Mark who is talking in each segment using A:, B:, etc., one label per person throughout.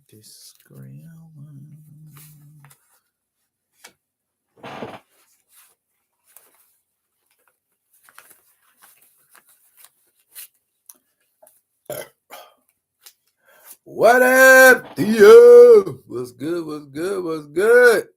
A: this screen. What up, Theo? What's good? What's good? What's good?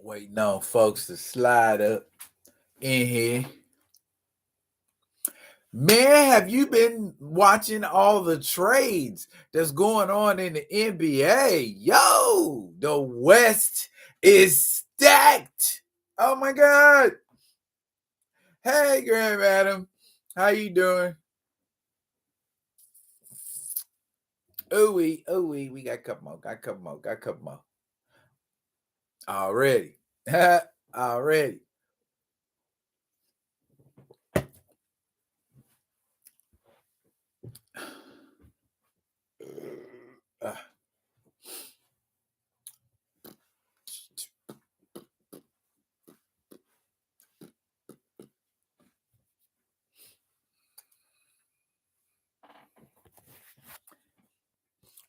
A: Waiting on folks to slide up in here. Man, have you been watching all the trades that's going on in the NBA? Yo, the West is stacked. Oh my God. Hey, Graham Adam. How you doing? We got a couple more. Already. Already.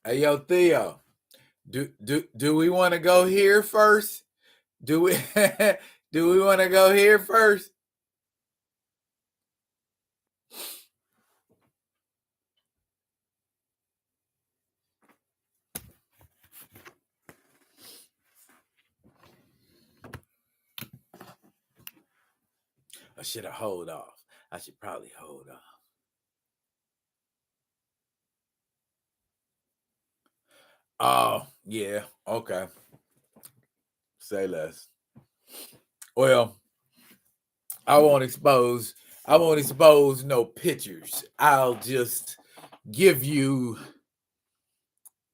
A: Hey, yo, Theo, do we want to go here first? Do we want to go here first? Or should I hold off? I should probably hold off. Oh, yeah. Okay. Say less. Well, I won't expose no pictures. I'll just give you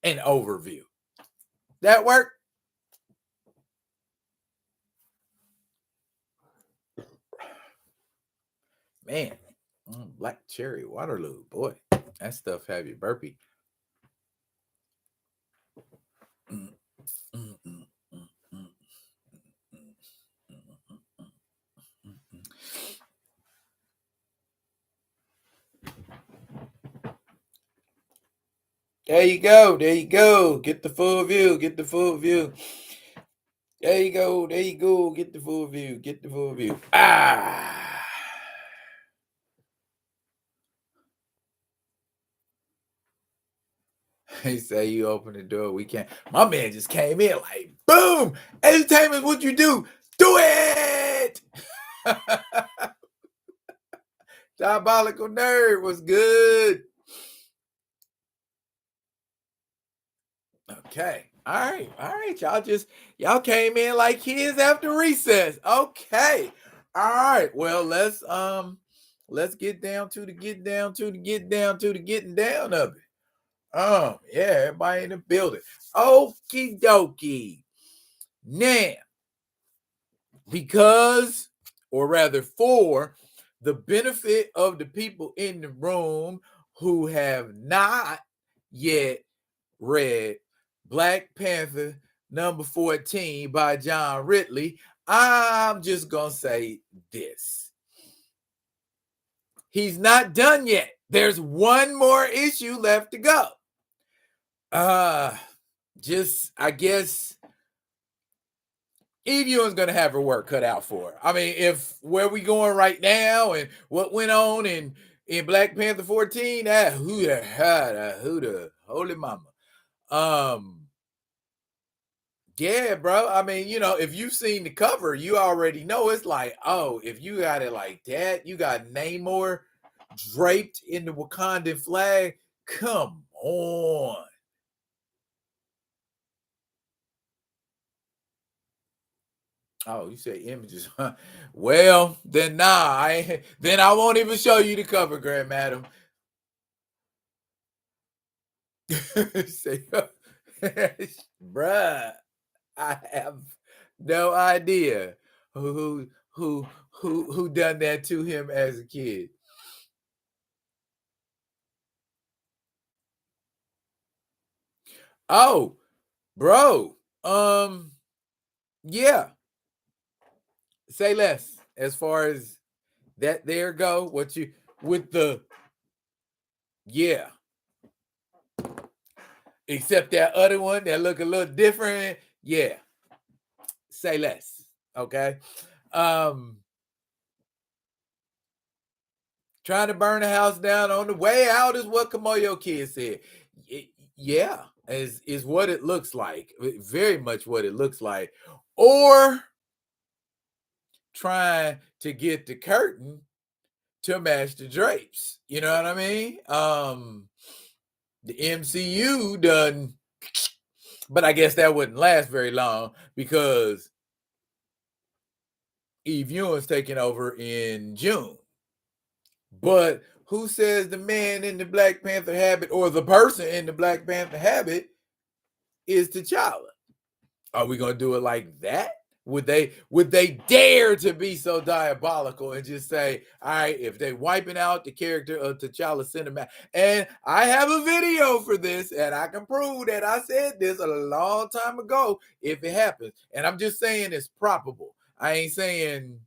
A: an overview. That work? Man, black cherry Waterloo, boy, that stuff have you burpy. There you go. There you go. Get the full view. Get the full view. There you go. There you go. Get the full view. Get the full view. He say you open the door. We can't. My man just came in like, boom. Edutainment, what you do? Do it. Diabolical nerd was good. Okay. All right. Y'all came in like kids after recess. Okay. All right. Well, let's get down to the getting down of it. Yeah, everybody in the building. Okie dokie. Now, because, or rather for the benefit of the people in the room who have not yet read Black Panther number 14 by John Ridley, I'm just going to say this. He's not done yet. There's one more issue left to go. I guess Eve Ewing's going to have her work cut out for her. I mean, if where we going right now and what went on in Black Panther 14, who the holy mama. Yeah, bro. I mean, if you've seen the cover, you already know it's like, oh, if you got it like that, you got Namor draped in the Wakandan flag. Come on. Oh, you say images? Well, then then I won't even show you the cover, Grand Madam. Say, bruh, I have no idea who done that to him as a kid. Oh, bro. Yeah. Say less as far as that there go. What you with the yeah. Except that other one that look a little different. Yeah. Say less. Okay. Um Trying to burn the house down on the way out is what Kamoyo Kid said. Yeah, is what it looks like. Very much what it looks like. Or trying to get the curtain to match the drapes. You know what I mean? The MCU done, but I guess that wouldn't last very long because Eve Ewing's taking over in June. But who says the man in the Black Panther habit or the person in the Black Panther habit is T'Challa? Are we gonna do it like that? Would they dare to be so diabolical and just say, all right, if they wiping out the character of T'Challa cinematic, and I have a video for this, and I can prove that I said this a long time ago if it happens. And I'm just saying it's probable. I ain't saying,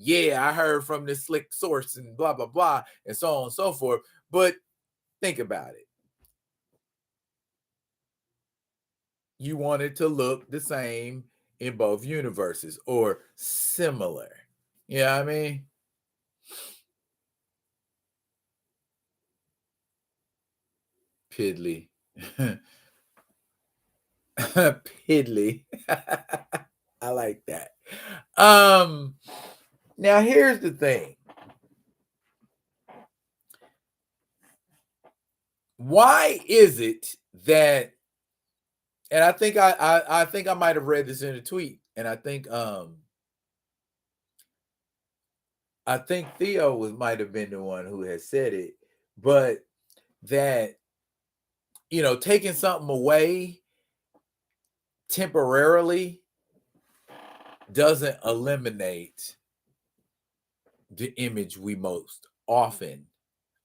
A: yeah, I heard from this slick source and blah blah blah and so on and so forth. But think about it. You want it to look the same in both universes or similar. You know what I mean? Piddly. Piddly. I like that. Now here's the thing. Why is it that, and I think I think I might have read this in a tweet, and I think Theo might have been the one who had said it, but that taking something away temporarily doesn't eliminate the image we most often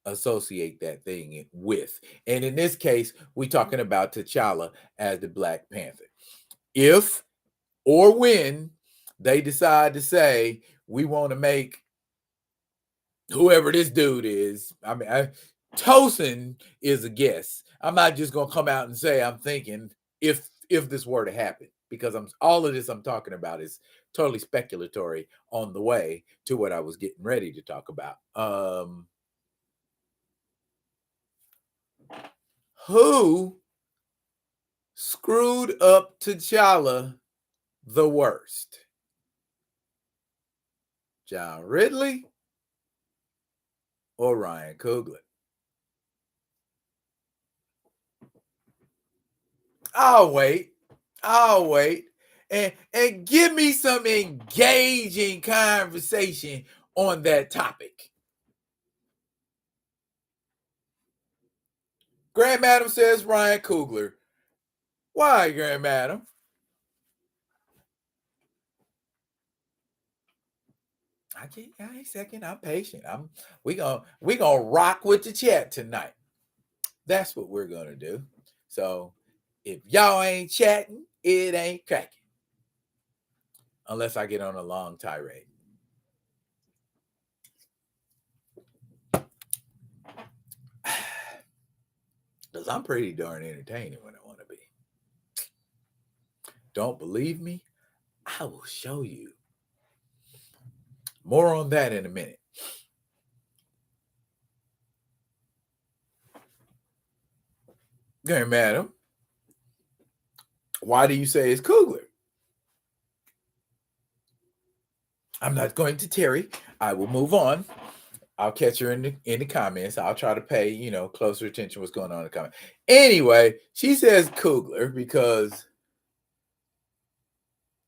A: associate that thing with. And in this case, we're talking about T'Challa as the Black Panther. If or when they decide to say, we want to make whoever this dude is, Tosin is a guess. I'm not just going to come out and say I'm thinking if this were to happen, because all of this I'm talking about is totally speculatory on the way to what I was getting ready to talk about. Who screwed up T'Challa the worst? John Ridley or Ryan Coogler? I'll wait. And give me some engaging conversation on that topic. Grand Madam says Ryan Coogler. Why, Grand Madam? I ain't second. I'm patient. We gonna rock with the chat tonight. That's what we're gonna do. So if y'all ain't chatting, it ain't cracking. Unless I get on a long tirade. Because I'm pretty darn entertaining when I want to be. Don't believe me? I will show you. More on that in a minute. Grand Madam, why do you say it's Coogler? I'm not going to tarry. I will move on. I'll catch her in the comments. I'll try to pay, closer attention to what's going on in the comments. Anyway, she says Coogler because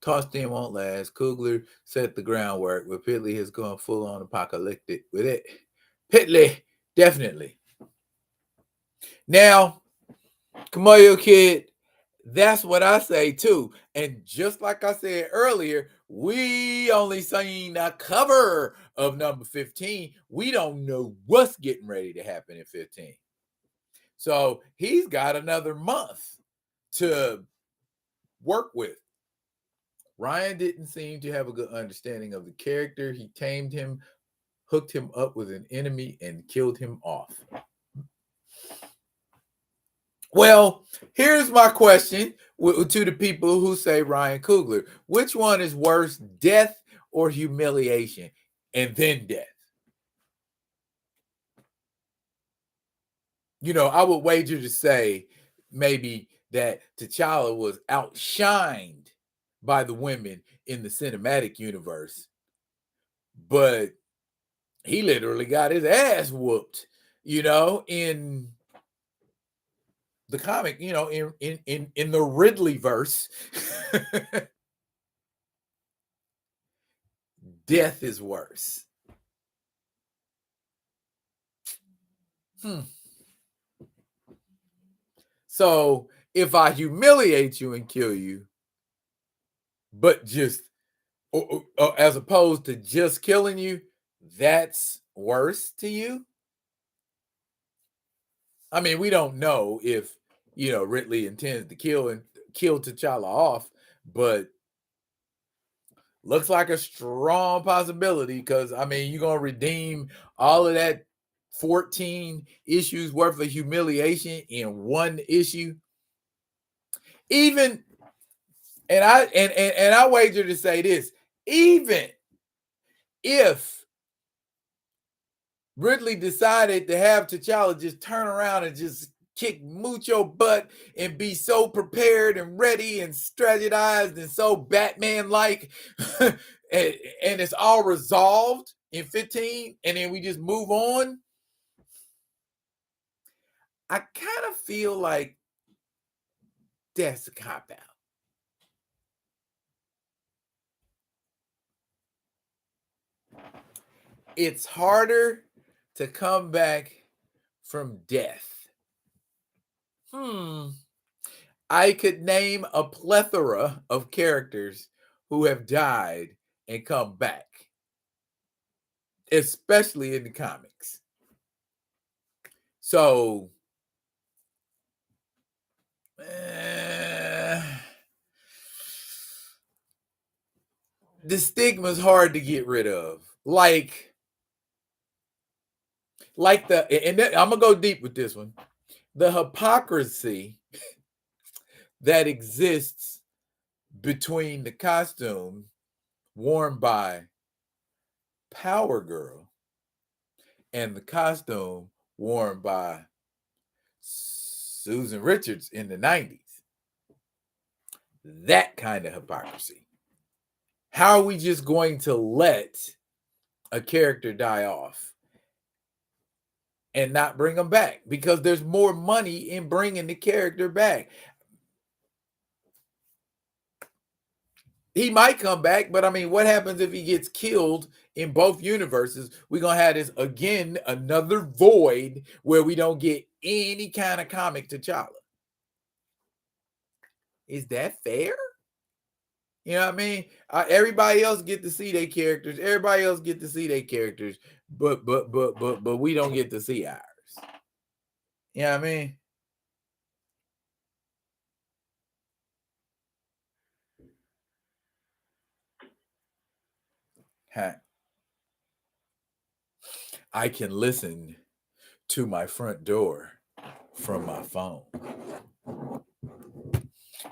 A: Tossed in won't last. Coogler set the groundwork, where Pitley has gone full on apocalyptic with it. Pitley, definitely. Now, Kamoyo Kid, that's what I say too. And just like I said earlier, we only seen the cover of number 15. We don't know what's getting ready to happen in 15. So he's got another month to work with. Ryan didn't seem to have a good understanding of the character. He tamed him, hooked him up with an enemy, and killed him off. Well, here's my question to the people who say Ryan Coogler. Which one is worse, death or humiliation? And then death. You know, I would wager to say maybe that T'Challa was outshined by the women in the cinematic universe, but he literally got his ass whooped, you know, in the comic, you know, in the Ridley verse. Death is worse. So if I humiliate you and kill you, but just as opposed to just killing you, that's worse to you? I mean, we don't know if, you know, Ridley intends to kill T'Challa off, but looks like a strong possibility because, I mean, you're going to redeem all of that 14 issues worth of humiliation in one issue. Even, and I wager to say this, even if Ridley decided to have T'Challa just turn around and just kick mucho butt and be so prepared and ready and strategized and so Batman-like, and it's all resolved in 15, and then we just move on, I kind of feel like that's a cop-out. It's harder to come back from death. I could name a plethora of characters who have died and come back, especially in the comics. So, the stigma is hard to get rid of. Like and I'm gonna go deep with this one. The hypocrisy that exists between the costume worn by Power Girl and the costume worn by Susan Richards in the 90s. That kind of hypocrisy. How are we just going to let a character die off and not bring them back? Because there's more money in bringing the character back. He might come back, but I mean, what happens if he gets killed in both universes? We're going to have this, again, another void where we don't get any kind of comic T'Challa. Is that fair? You know what I mean? Everybody else get to see their characters. Everybody else get to see their characters, but we don't get to see ours. You know what I mean? I can listen to my front door from my phone.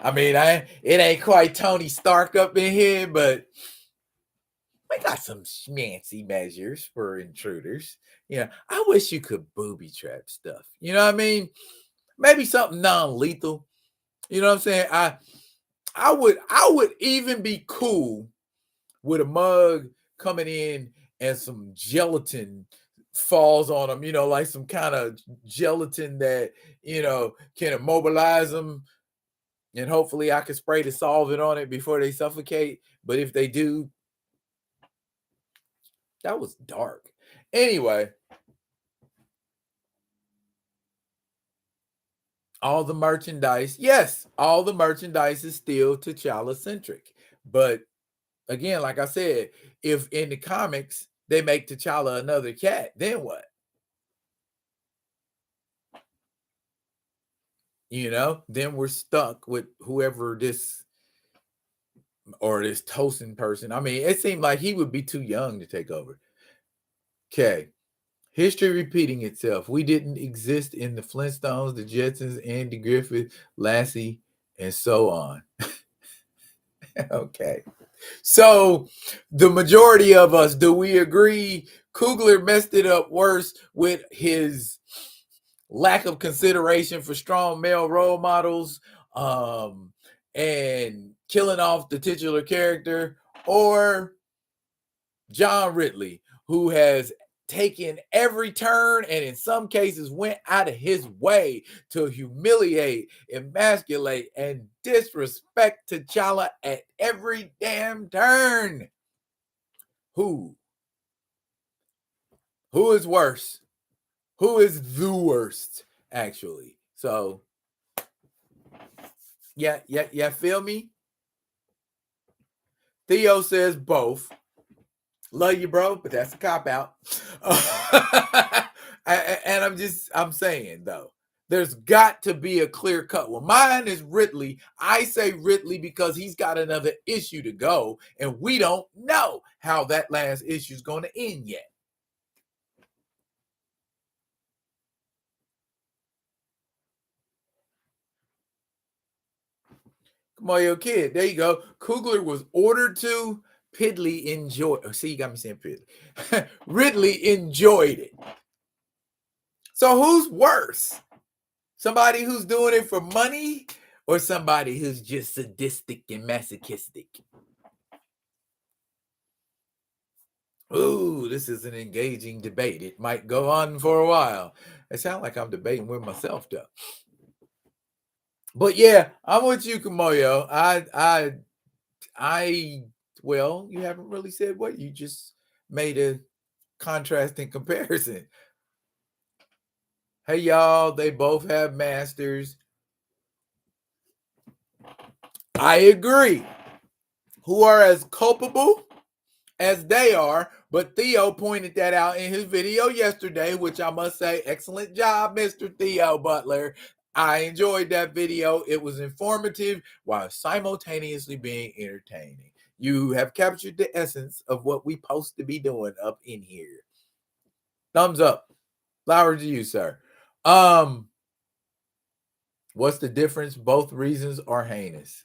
A: I mean, it ain't quite Tony Stark up in here, but we got some schmancy measures for intruders. You know, I wish you could booby trap stuff. You know what I mean? Maybe something non-lethal. You know what I'm saying? I would even be cool with a mug coming in and some gelatin falls on them, you know, like some kind of gelatin that, you know, can immobilize them. And hopefully I can spray the solvent on it before they suffocate. But if they do, that was dark. Anyway, all the merchandise, yes, all the merchandise is still T'Challa centric. But again, like I said, if in the comics they make T'Challa another cat, then what? then we're stuck with whoever this toasting person. I mean, it seemed like he would be too young to take over. Okay. History repeating itself. We didn't exist in the Flintstones, the Jetsons, Andy Griffith, Lassie, and so on. Okay. So the majority of us, do we agree Coogler messed it up worse with his lack of consideration for strong male role models, and killing off the titular character, or John Ridley, who has taken every turn and in some cases went out of his way to humiliate, emasculate, and disrespect T'Challa at every damn turn? Who is worse? Who is the worst, actually? So, yeah, feel me? Theo says both. Love you, bro, but that's a cop out. And I'm saying though, there's got to be a clear cut. Well, mine is Ridley. I say Ridley because he's got another issue to go, and we don't know how that last issue is going to end yet. Come on, your kid. There you go. Coogler was ordered to. Pidley enjoyed. Oh, see, you got me saying Pidley. Ridley enjoyed it. So who's worse? Somebody who's doing it for money, or somebody who's just sadistic and masochistic? Ooh, this is an engaging debate. It might go on for a while. It sounds like I'm debating with myself, though. But yeah, I'm with you, Kamoyo. Well, you haven't really said what you just made a contrasting comparison. Hey, y'all, they both have masters. I agree. Who are as culpable as they are, but Theo pointed that out in his video yesterday, which I must say, excellent job, Mr. Theo Butler. I enjoyed that video. It was informative while simultaneously being entertaining. You have captured the essence of what we supposed to be doing up in here. Thumbs up. Flowers to you, sir. What's the difference? Both reasons are heinous.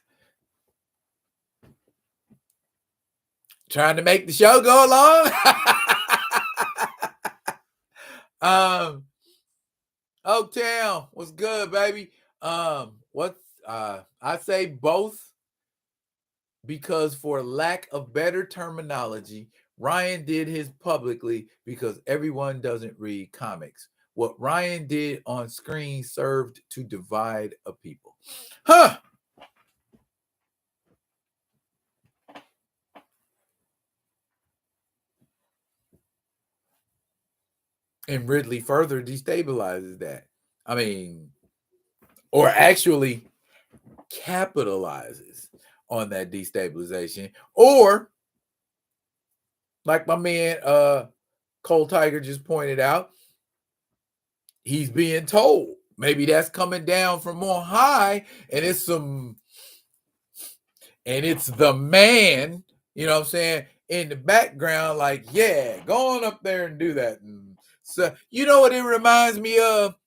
A: Trying to make the show go along. Oaktown, what's good, baby? I say both because, for lack of better terminology, Ryan did his publicly because everyone doesn't read comics. What Ryan did on screen served to divide a people. Huh. And Ridley further destabilizes that. I mean, or actually capitalizes on that destabilization. Or, like my man Cole Tiger just pointed out, he's being told maybe that's coming down from on high, and it's the man, you know what I'm saying, in the background, like, yeah, go on up there and do that. And so, you know what it reminds me of?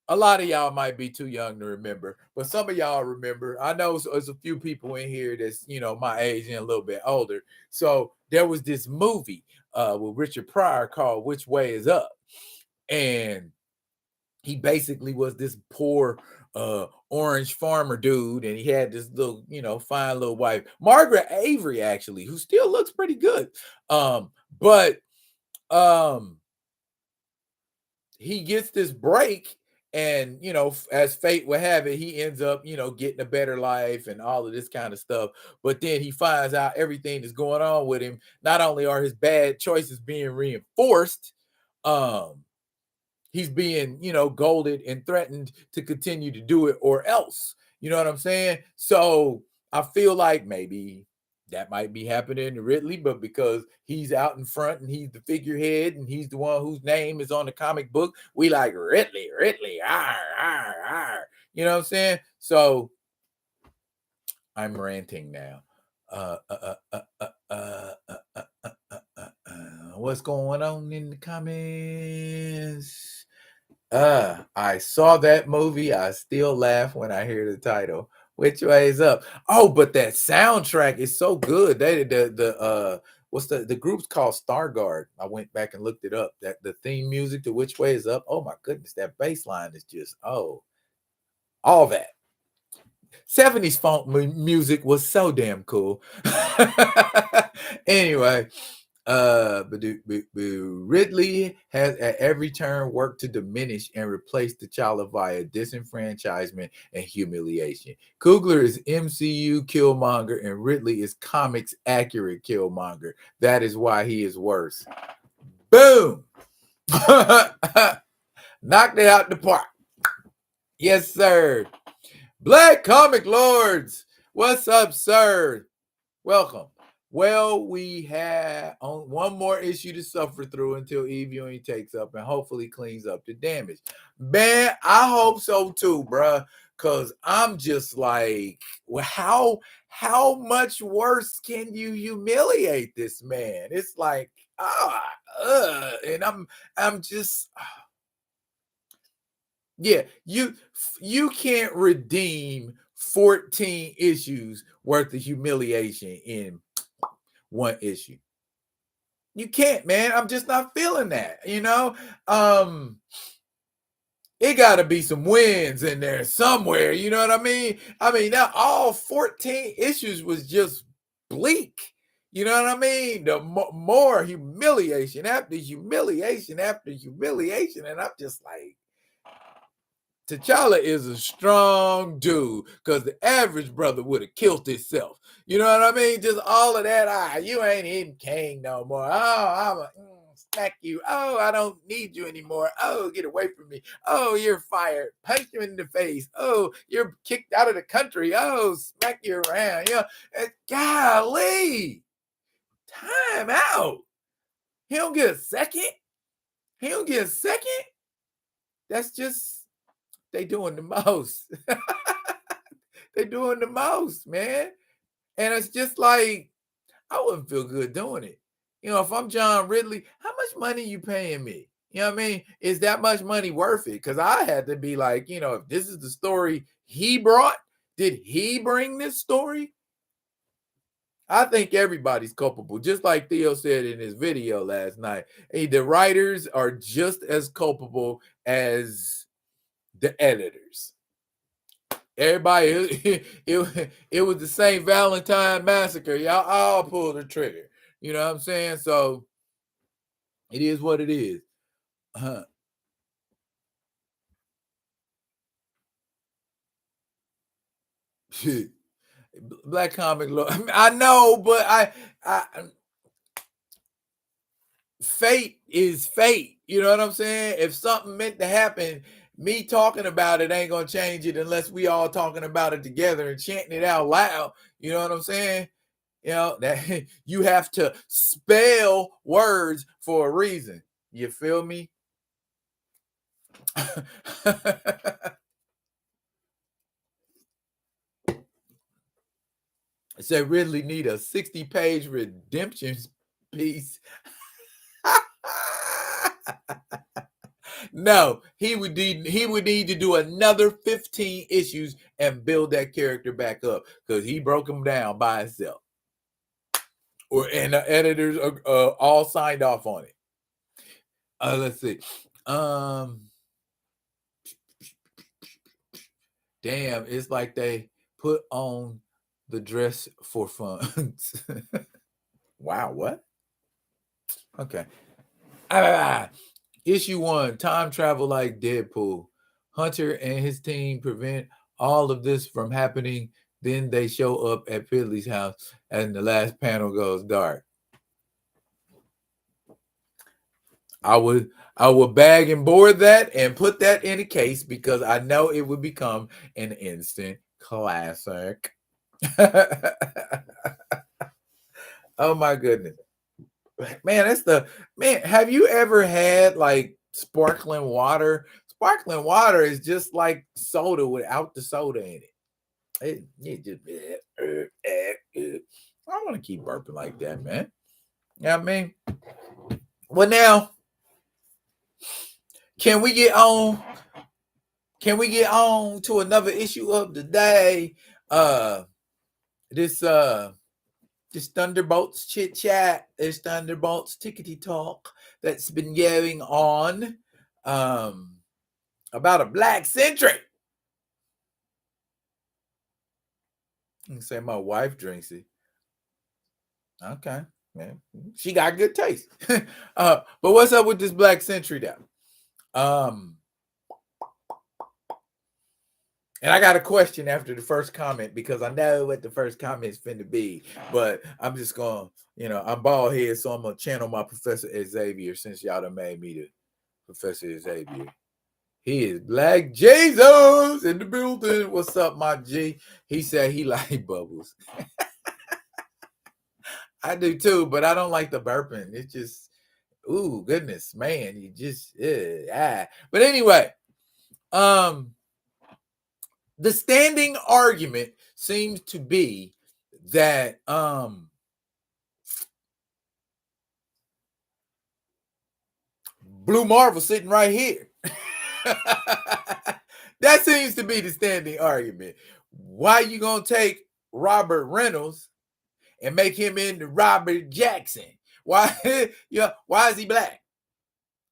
A: A lot of y'all might be too young to remember, but some of y'all remember. I know there's a few people in here that's, my age and a little bit older. So there was this movie with Richard Pryor called Which Way Is Up? And he basically was this poor orange farmer dude, and he had this little, fine little wife, Margaret Avery, actually, who still looks pretty good. But he gets this break, and as fate would have it, he ends up getting a better life and all of this kind of stuff. But then he finds out everything that's going on with him. Not only are his bad choices being reinforced, he's being golded and threatened to continue to do it or else. You know what I'm saying? So I feel like maybe That might be happening to Ridley, but because he's out in front and he's the figurehead and he's the one whose name is on the comic book, we like Ridley, arr, arr, arr. You know what I'm saying? So I'm ranting now. What's going on in the comments? I saw that movie. I still laugh when I hear the title. Which way is up? Oh, but that soundtrack is so good. They what's the group's called Stargard. I went back and looked it up. That the theme music to Which Way Is Up. Oh my goodness, that bass line is just all that. 70s funk music was so damn cool. Anyway, Ridley has at every turn worked to diminish and replace T'Challa via disenfranchisement and humiliation. Coogler is MCU Killmonger and Ridley is comics accurate Killmonger. That is why he is worse. Boom! Knocked it out the park. Yes, sir. Black Comic Lords, what's up, sir? Welcome. Well, we have one more issue to suffer through until e-viewing takes up and hopefully cleans up the damage. Man, I hope so too, bruh. Because I'm just like, well, how much worse can you humiliate this man? It's like, and I'm just... Yeah, you can't redeem 14 issues worth of humiliation in one issue. You can't, man. I'm just not feeling that, you know? It got to be some wins in there somewhere, you know what I mean? I mean, now all 14 issues was just bleak. You know what I mean? The more humiliation after humiliation after humiliation, and I'm just like, T'Challa is a strong dude because the average brother would have killed himself. You know what I mean? Just all of that. You ain't even king no more. Oh, I'm a smack you. Oh, I don't need you anymore. Oh, get away from me. Oh, you're fired. Punch you in the face. Oh, you're kicked out of the country. Oh, smack you around. You know, golly, time out. He don't get a second. He don't get a second. That's just... They doing the most. They doing the most, man. And it's just like, I wouldn't feel good doing it. You know, if I'm John Ridley, how much money you paying me? You know what I mean? Is that much money worth it? Because I had to be like, you know, if this is the story he brought, did he bring this story? I think everybody's culpable. Just like Theo said in his video last night. Hey, the writers are just as culpable as the editors. Everybody, it was the St. Valentine massacre. Y'all all pulled the trigger. You know what I'm saying? So it is what it is. Black comic law. I know, but I fate is fate. You know what I'm saying? If something meant to happen, me talking about it ain't gonna change it unless we all talking about it together and chanting it out loud. You know what I'm saying? You know, that you have to spell words for a reason. You feel me? Say Ridley need a 60-page redemption piece. No, he would need to do another 15 issues and build that character back up because he broke him down by himself. And the editors are all signed off on it. Let's see. Damn, it's like they put on the dress for fun. Wow, what? Okay. Issue 1, time travel like Deadpool. Hunter and his team prevent all of this from happening. Then they show up at Ridley's house and the last panel goes dark. I would bag and board that and put that in a case because I know it would become an instant classic. Oh my goodness. Man, that's the man. Have you ever had like sparkling water? Sparkling water is just like soda without the soda in it. It just I want to keep burping like that, man. You know what I mean? Well, now, can we get on? Can we get on to another issue of the day? This this Thunderbolts chit chat, this Thunderbolts tickety talk that's been going on about a black Sentry. You can say my wife drinks it. Okay, man, she got good taste. But what's up with this black Sentry though? And I got a question after the first comment because I know what the first comment is finna be, but I'm just gonna, I'm bald head, so I'm gonna channel my Professor Xavier since y'all done made me the Professor Xavier. He is Black Jesus in the building. What's up, my G? He said he like bubbles. I do too, but I don't like the burping. It's just, ooh, goodness, man. You just, But anyway, the standing argument seems to be that Blue Marvel sitting right here. That seems to be the standing argument. Why you gonna take Robert Reynolds and make him into Robert Jackson? Why? Why is he black?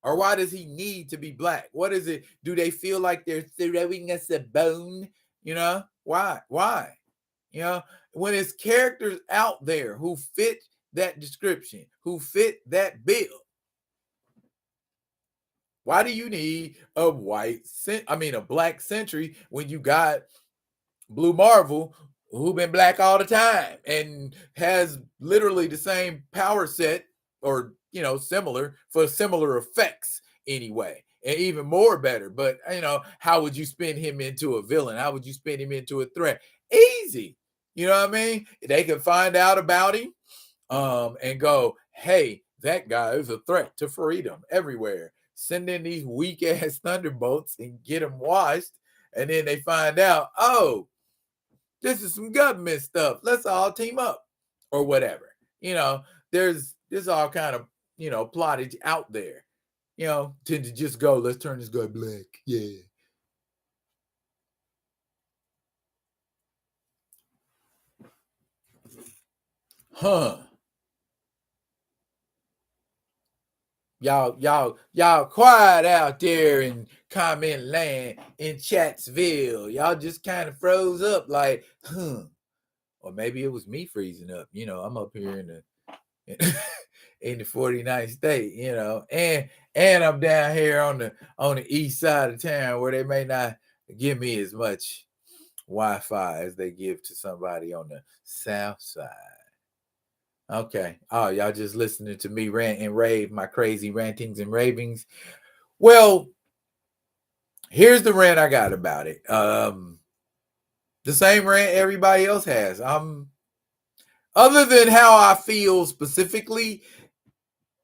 A: Or why does he need to be black? What is it? Do they feel like they're throwing us a bone? Why? When it's characters out there who fit that description, who fit that bill, why do you need a black Sentry when you got Blue Marvel, who been black all the time and has literally the same power set or, similar for similar effects anyway, and even more better. But, how would you spin him into a villain? How would you spin him into a threat? Easy. You know what I mean? They can find out about him and go, hey, that guy is a threat to freedom everywhere. Send in these weak ass thunderbolts and get them washed. And then they find out, oh, this is some government stuff. Let's all team up or whatever. There's all kind of, plottage out there, to just go, let's turn this guy black. Yeah. Huh. Y'all quiet out there in comment land in Chatsville. Y'all just kind of froze up like, or maybe it was me freezing up. I'm up here in the in the 49th state, and I'm down here on the east side of town where they may not give me as much Wi-Fi as they give to somebody on the south side. Okay. Oh, y'all just listening to me rant and rave, my crazy rantings and ravings. Well, here's the rant I got about it. The same rant everybody else has. Other than how I feel specifically,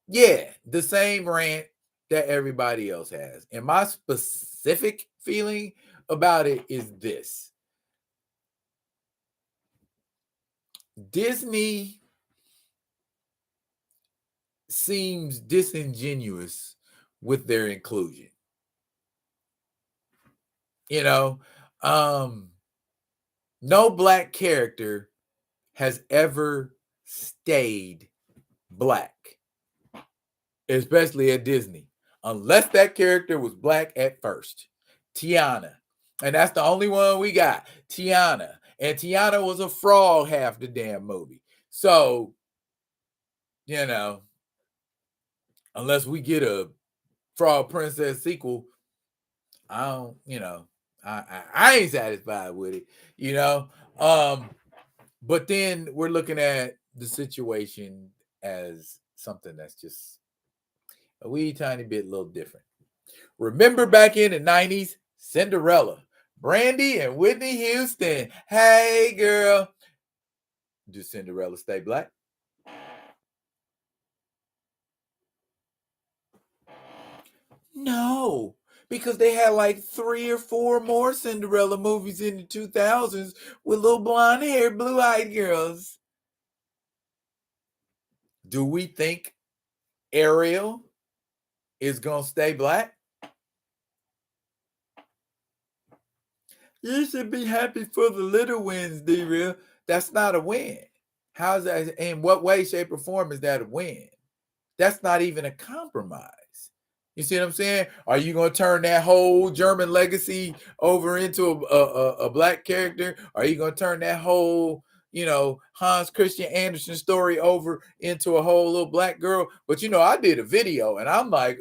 A: yeah, the same rant that everybody else has. And my specific feeling about it is this. Disney seems disingenuous with their inclusion. No black character has ever stayed black, especially at Disney, unless that character was black at first. Tiana. And that's the only one we got. Tiana. And Tiana was a frog half the damn movie. So, unless we get a Frog Princess sequel, I don't, I ain't satisfied with it, but then we're looking at the situation as something that's just a wee tiny bit a little different. Remember back in the 90s, Cinderella, Brandy and Whitney Houston. Hey girl, does Cinderella stay black? No, because they had like 3 or 4 more Cinderella movies in the 2000s with little blonde hair, blue eyed girls. Do we think Ariel is going to stay black? You should be happy for the little wins, D-Real. That's not a win. How's that? In what way, shape, or form is that a win? That's not even a compromise. You see what I'm saying? Are you going to turn that whole German legacy over into a black character? Are you going to turn that whole, Hans Christian Andersen story over into a whole little black girl? But I did a video and I'm like,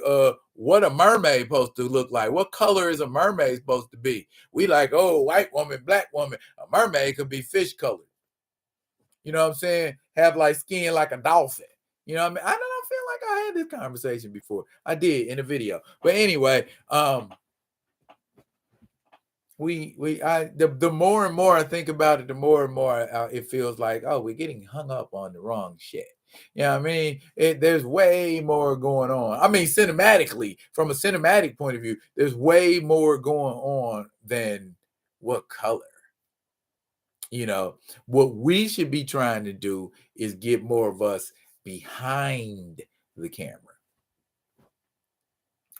A: what a mermaid supposed to look like? What color is a mermaid supposed to be? We like, oh, white woman, black woman. A mermaid could be fish colored. You know what I'm saying? Have like skin like a dolphin. You know what I mean? I don't feel like I had this conversation before. I did in a video. But anyway, the more and more I think about it, the more and more it feels like, oh, we're getting hung up on the wrong shit. You know what I mean? There's way more going on. I mean, cinematically, from a cinematic point of view, there's way more going on than what color. What we should be trying to do is get more of us behind the camera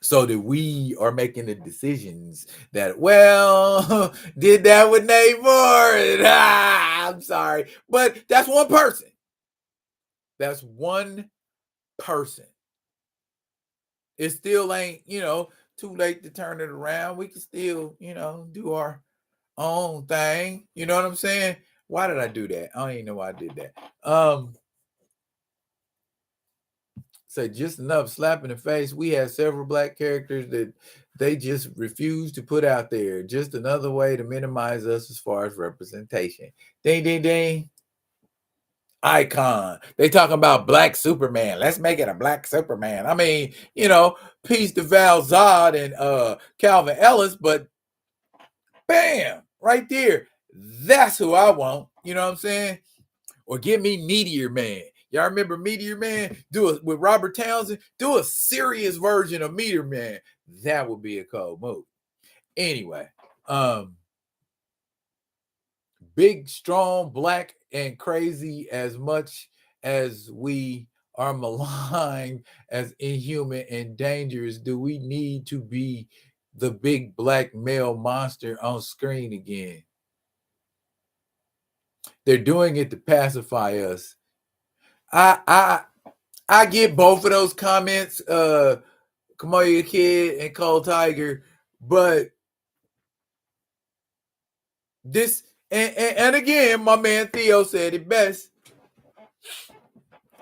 A: so that we are making the decisions that, well, did that with Namor. I'm sorry, but that's one person. That's one person. It still ain't, too late to turn it around. We can still, do our own thing. You know what I'm saying? Why did I do that? I don't even know why I did that. So just enough slap in the face. We have several black characters that they just refuse to put out there. Just another way to minimize us as far as representation. Ding, ding, ding. Icon. They talking about black Superman. Let's make it a black Superman. I mean, peace to Val Zod and Calvin Ellis, but bam, right there. That's who I want. You know what I'm saying? Or give me Meteor Man. Y'all remember Meteor Man? Do it with Robert Townsend. Do a serious version of Meteor Man. That would be a cold move. Anyway, big, strong, black, and crazy as much as we are maligned as inhuman and dangerous, do we need to be the big black male monster on screen again? They're doing it to pacify us. I get both of those comments, Kamoya Kid and Cold Tiger, but this and again, my man Theo said it best.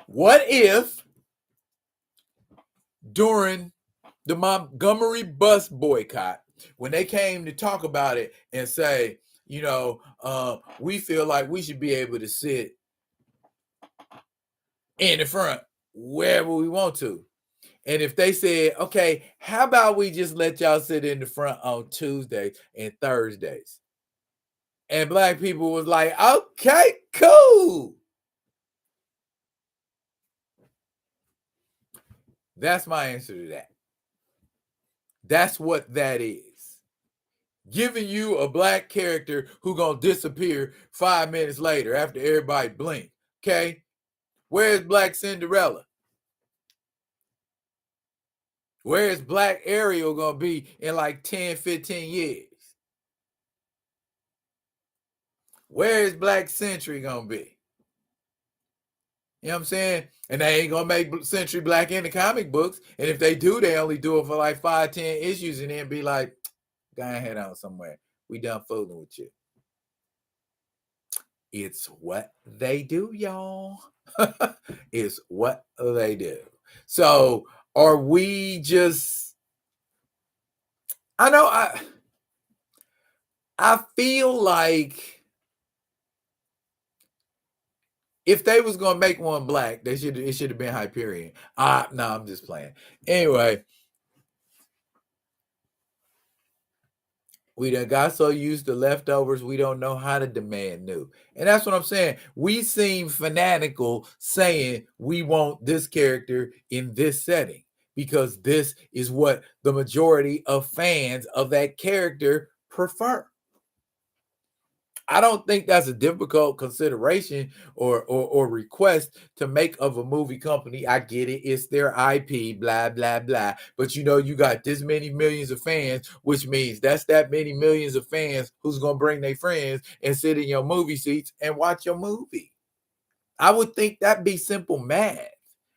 A: What if during the Montgomery bus boycott, when they came to talk about it and say, we feel like we should be able to sit in the front wherever we want to. And if they said, okay, how about we just let y'all sit in the front on Tuesdays and Thursdays? And black people was like, okay, cool. That's my answer to that. That's what that is. Giving you a black character who gonna disappear 5 minutes later after everybody blink. Okay? Where's Black Cinderella? Where is Black Ariel gonna be in like 10, 15 years? Where is Black Sentry gonna be? You know what I'm saying? And they ain't gonna make Sentry black in the comic books. And if they do, they only do it for like 5, 10 issues and then be like, go ahead on somewhere. We done fooling with you. It's what they do, y'all. It's what they do. So are we just, I feel like if they was gonna make one black, it should have been Hyperion. No, I'm just playing. Anyway, we done got so used to leftovers, we don't know how to demand new. And that's what I'm saying. We seem fanatical saying we want this character in this setting. because this is what the majority of fans of that character prefer. I don't think that's a difficult consideration or request to make of a movie company. I get it. It's their IP, blah, blah, blah. But you got this many millions of fans, which means that's that many millions of fans who's going to bring their friends and sit in your movie seats and watch your movie. I would think that'd be simple math.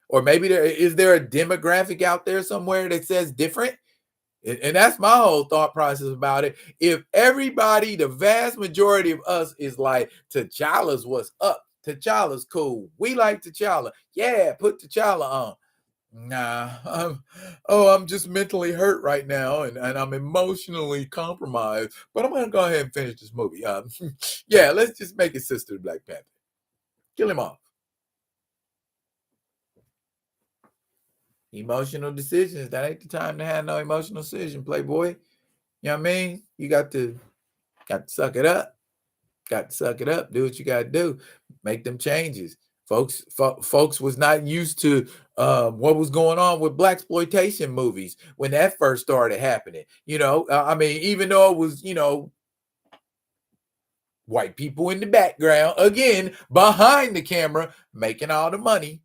A: Or maybe is there a demographic out there somewhere that says different? And that's my whole thought process about it. If everybody, the vast majority of us is like, T'Challa's what's up. T'Challa's cool. We like T'Challa. Yeah, put T'Challa on. Nah, I'm just mentally hurt right now, and I'm emotionally compromised. But I'm gonna go ahead and finish this movie. Yeah, let's just make it Sister to Black Panther. Kill him off. Emotional decisions. That ain't the time to have no emotional decision, Playboy. You know what I mean? You got to suck it up. Got to suck it up. Do what you got to do. Make them changes. Folks was not used to what was going on with blaxploitation movies when that first started happening. I mean, even though it was, white people in the background, again, behind the camera, making all the money.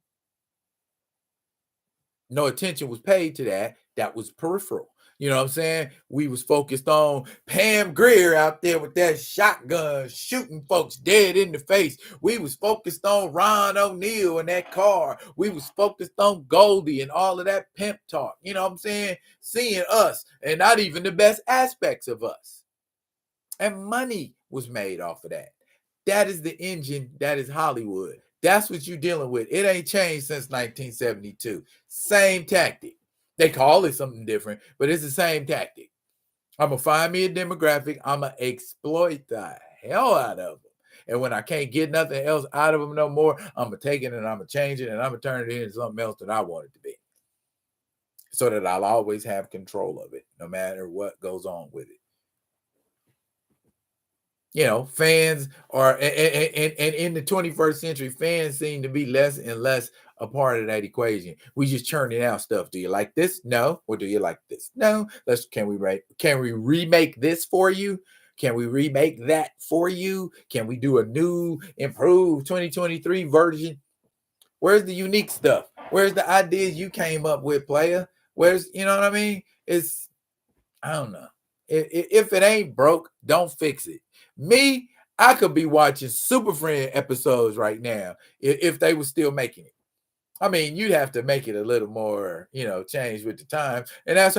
A: No attention was paid to that. That was peripheral. You know what I'm saying? We was focused on Pam Grier out there with that shotgun shooting folks dead in the face. We was focused on Ron O'Neal in that car. We was focused on Goldie and all of that pimp talk. You know what I'm saying? Seeing us and not even the best aspects of us. And money was made off of that. That is the engine. That is Hollywood. That's what you're dealing with. It ain't changed since 1972. Same tactic. They call it something different, but it's the same tactic. I'm going to find me a demographic. I'm going to exploit the hell out of them. And when I can't get nothing else out of them no more, I'm going to take it and I'm going to change it and I'm going to turn it into something else that I want it to be. So that I'll always have control of it, no matter what goes on with it. Fans are, and in the 21st century, fans seem to be less and less a part of that equation. We just churning out stuff. Do you like this? No. Or do you like this? No. Can we remake this for you? Can we remake that for you? Can we do a new, improved 2023 version? Where's the unique stuff? Where's the ideas you came up with, player? Where's, you know what I mean? I don't know. If it ain't broke, don't fix it. Me, I could be watching Super Friend episodes right now if they were still making it. I mean, you'd have to make it a little more, change with the times. And that's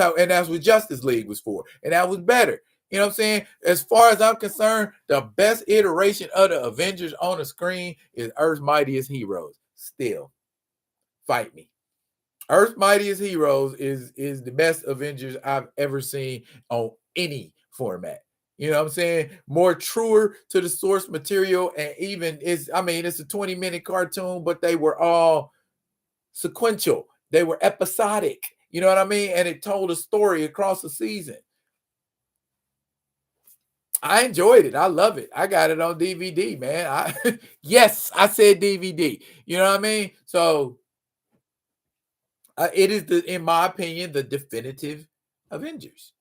A: what Justice League was for. And that was better. You know what I'm saying? As far as I'm concerned, the best iteration of the Avengers on the screen is Earth's Mightiest Heroes. Still, fight me. Earth's Mightiest Heroes is the best Avengers I've ever seen on any format. You know what I'm saying? More truer to the source material, and even it's a 20-minute cartoon, but they were all sequential. They were episodic. You know what I mean? And it told a story across the season. I enjoyed it. I love it. I got it on DVD, man. Yes, I said DVD. You know what I mean? So it is, in my opinion, the definitive Avengers.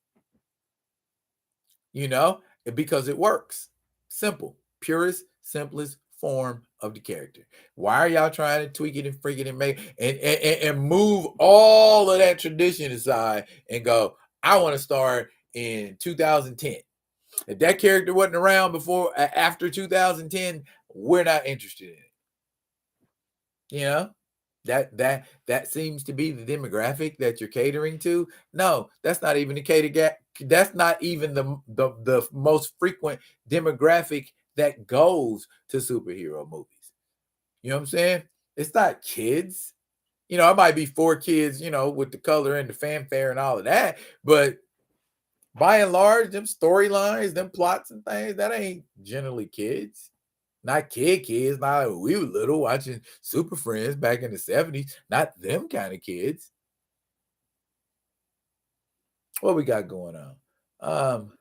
A: Because it works. Simple, purest, simplest form of the character. Why are y'all trying to tweak it and freak it and make and move all of that tradition aside and go, I want to start in 2010. If that character wasn't around after 2010, we're not interested in it. That seems to be the demographic that you're catering to. No, that's not even that's not even the most frequent demographic that goes to superhero movies. You know what I'm saying? It's not kids. It might be for kids, with the color and the fanfare and all of that, but by and large, them storylines, them plots and things, that ain't generally kids. Not kids. Not like we were little watching Super Friends back in the 70s. Not them kind of kids. What we got going on?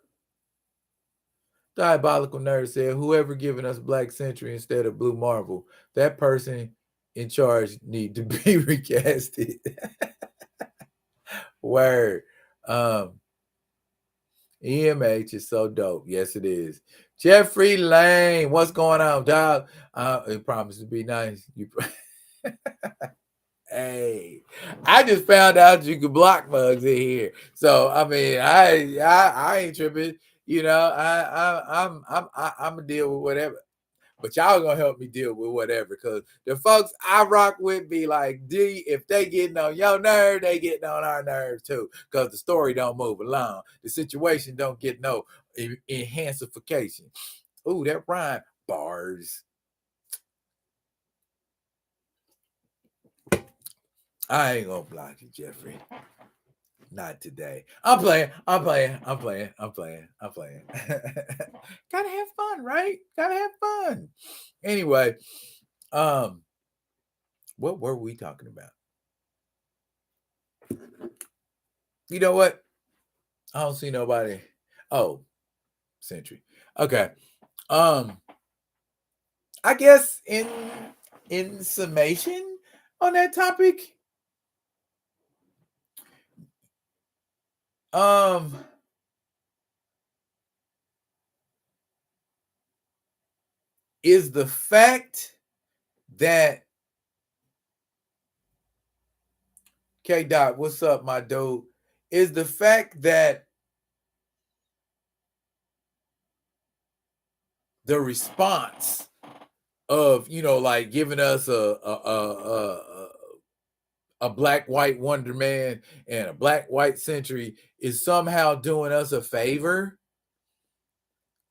A: Diabolical Nerd said, whoever giving us Black Sentry instead of Blue Marvel, that person in charge need to be recasted. Word. EMH is so dope. Yes, it is. Jeffrey Lane, what's going on, dog? It promised to be nice. Hey, I just found out you could block mugs in here. So I mean, I ain't tripping. You know, I'm gonna deal with whatever. But y'all gonna help me deal with whatever, because the folks I rock with be like, D, if they getting on your nerve, they getting on our nerves too. Because the story don't move along. The situation don't get no enhancification. Ooh, that rhyme. Bars. I ain't gonna block you, Jeffrey. Not today. I'm playing. Gotta have fun, right? Gotta have fun. Anyway, what were we talking about? You know what? I don't see nobody. Oh, Sentry. Okay. I guess in summation on that topic, is the fact that K Dot, what's up, my dude? Is the fact that the response of, you know, like giving us a black white Wonder Man and a black white Sentry is somehow doing us a favor.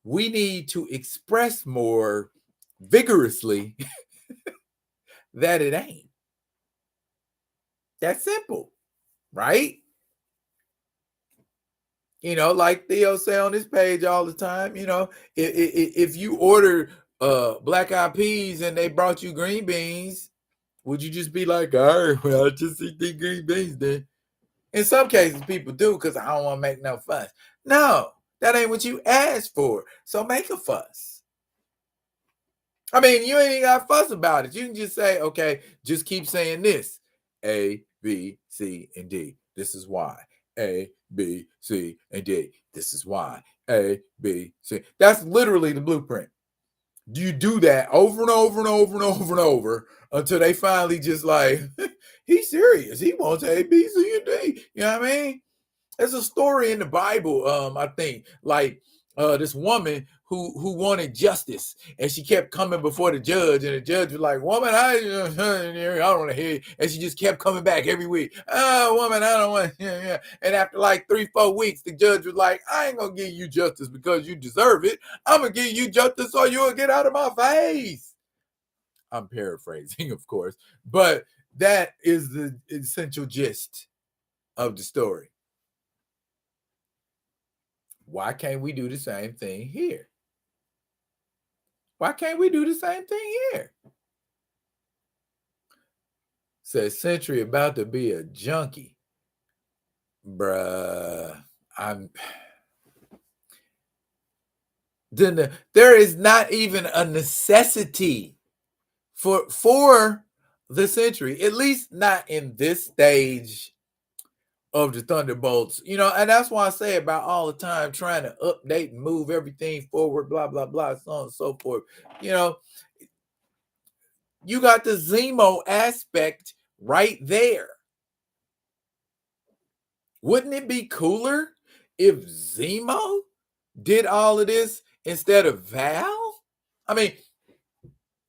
A: We need to express more vigorously that it ain't. That's simple, right? You know, like Theo say on this page all the time, you know, if you order black eyed peas and they brought you green beans, would you just be like, all right, well, I just eat the green beans then? In some cases, people do, because I don't want to make no fuss. No, that ain't what you asked for. So make a fuss. I mean, you ain't even got to fuss about it. You can just say, okay, just keep saying this. A, B, C, and D. This is why. A, B, C, and D. This is why. A, B, C. That's literally the blueprint. You do that over and over and over and over and over until they finally just like, he's serious. He wants A, B, C, and D. You know what I mean? There's a story in the Bible, I think, like this woman who wanted justice, and she kept coming before the judge, and the judge was like, "Woman, I don't want to hear you," and she just kept coming back every week. "Oh, woman, I don't want." And after like 3-4 weeks, the judge was like, "I ain't gonna give you justice because you deserve it. I'm gonna give you justice so you'll get out of my face." I'm paraphrasing, of course, but that is the essential gist of the story. Why can't we do the same thing here? Why can't we do the same thing here? Says Sentry about to be a junkie. Bruh, there is not even a necessity for the Sentry, at least not in this stage of the Thunderbolts, you know, and that's why I say about all the time trying to update and move everything forward, blah, blah, blah, so on and so forth. You know, you got the Zemo aspect right there. Wouldn't it be cooler if Zemo did all of this instead of Val? I mean,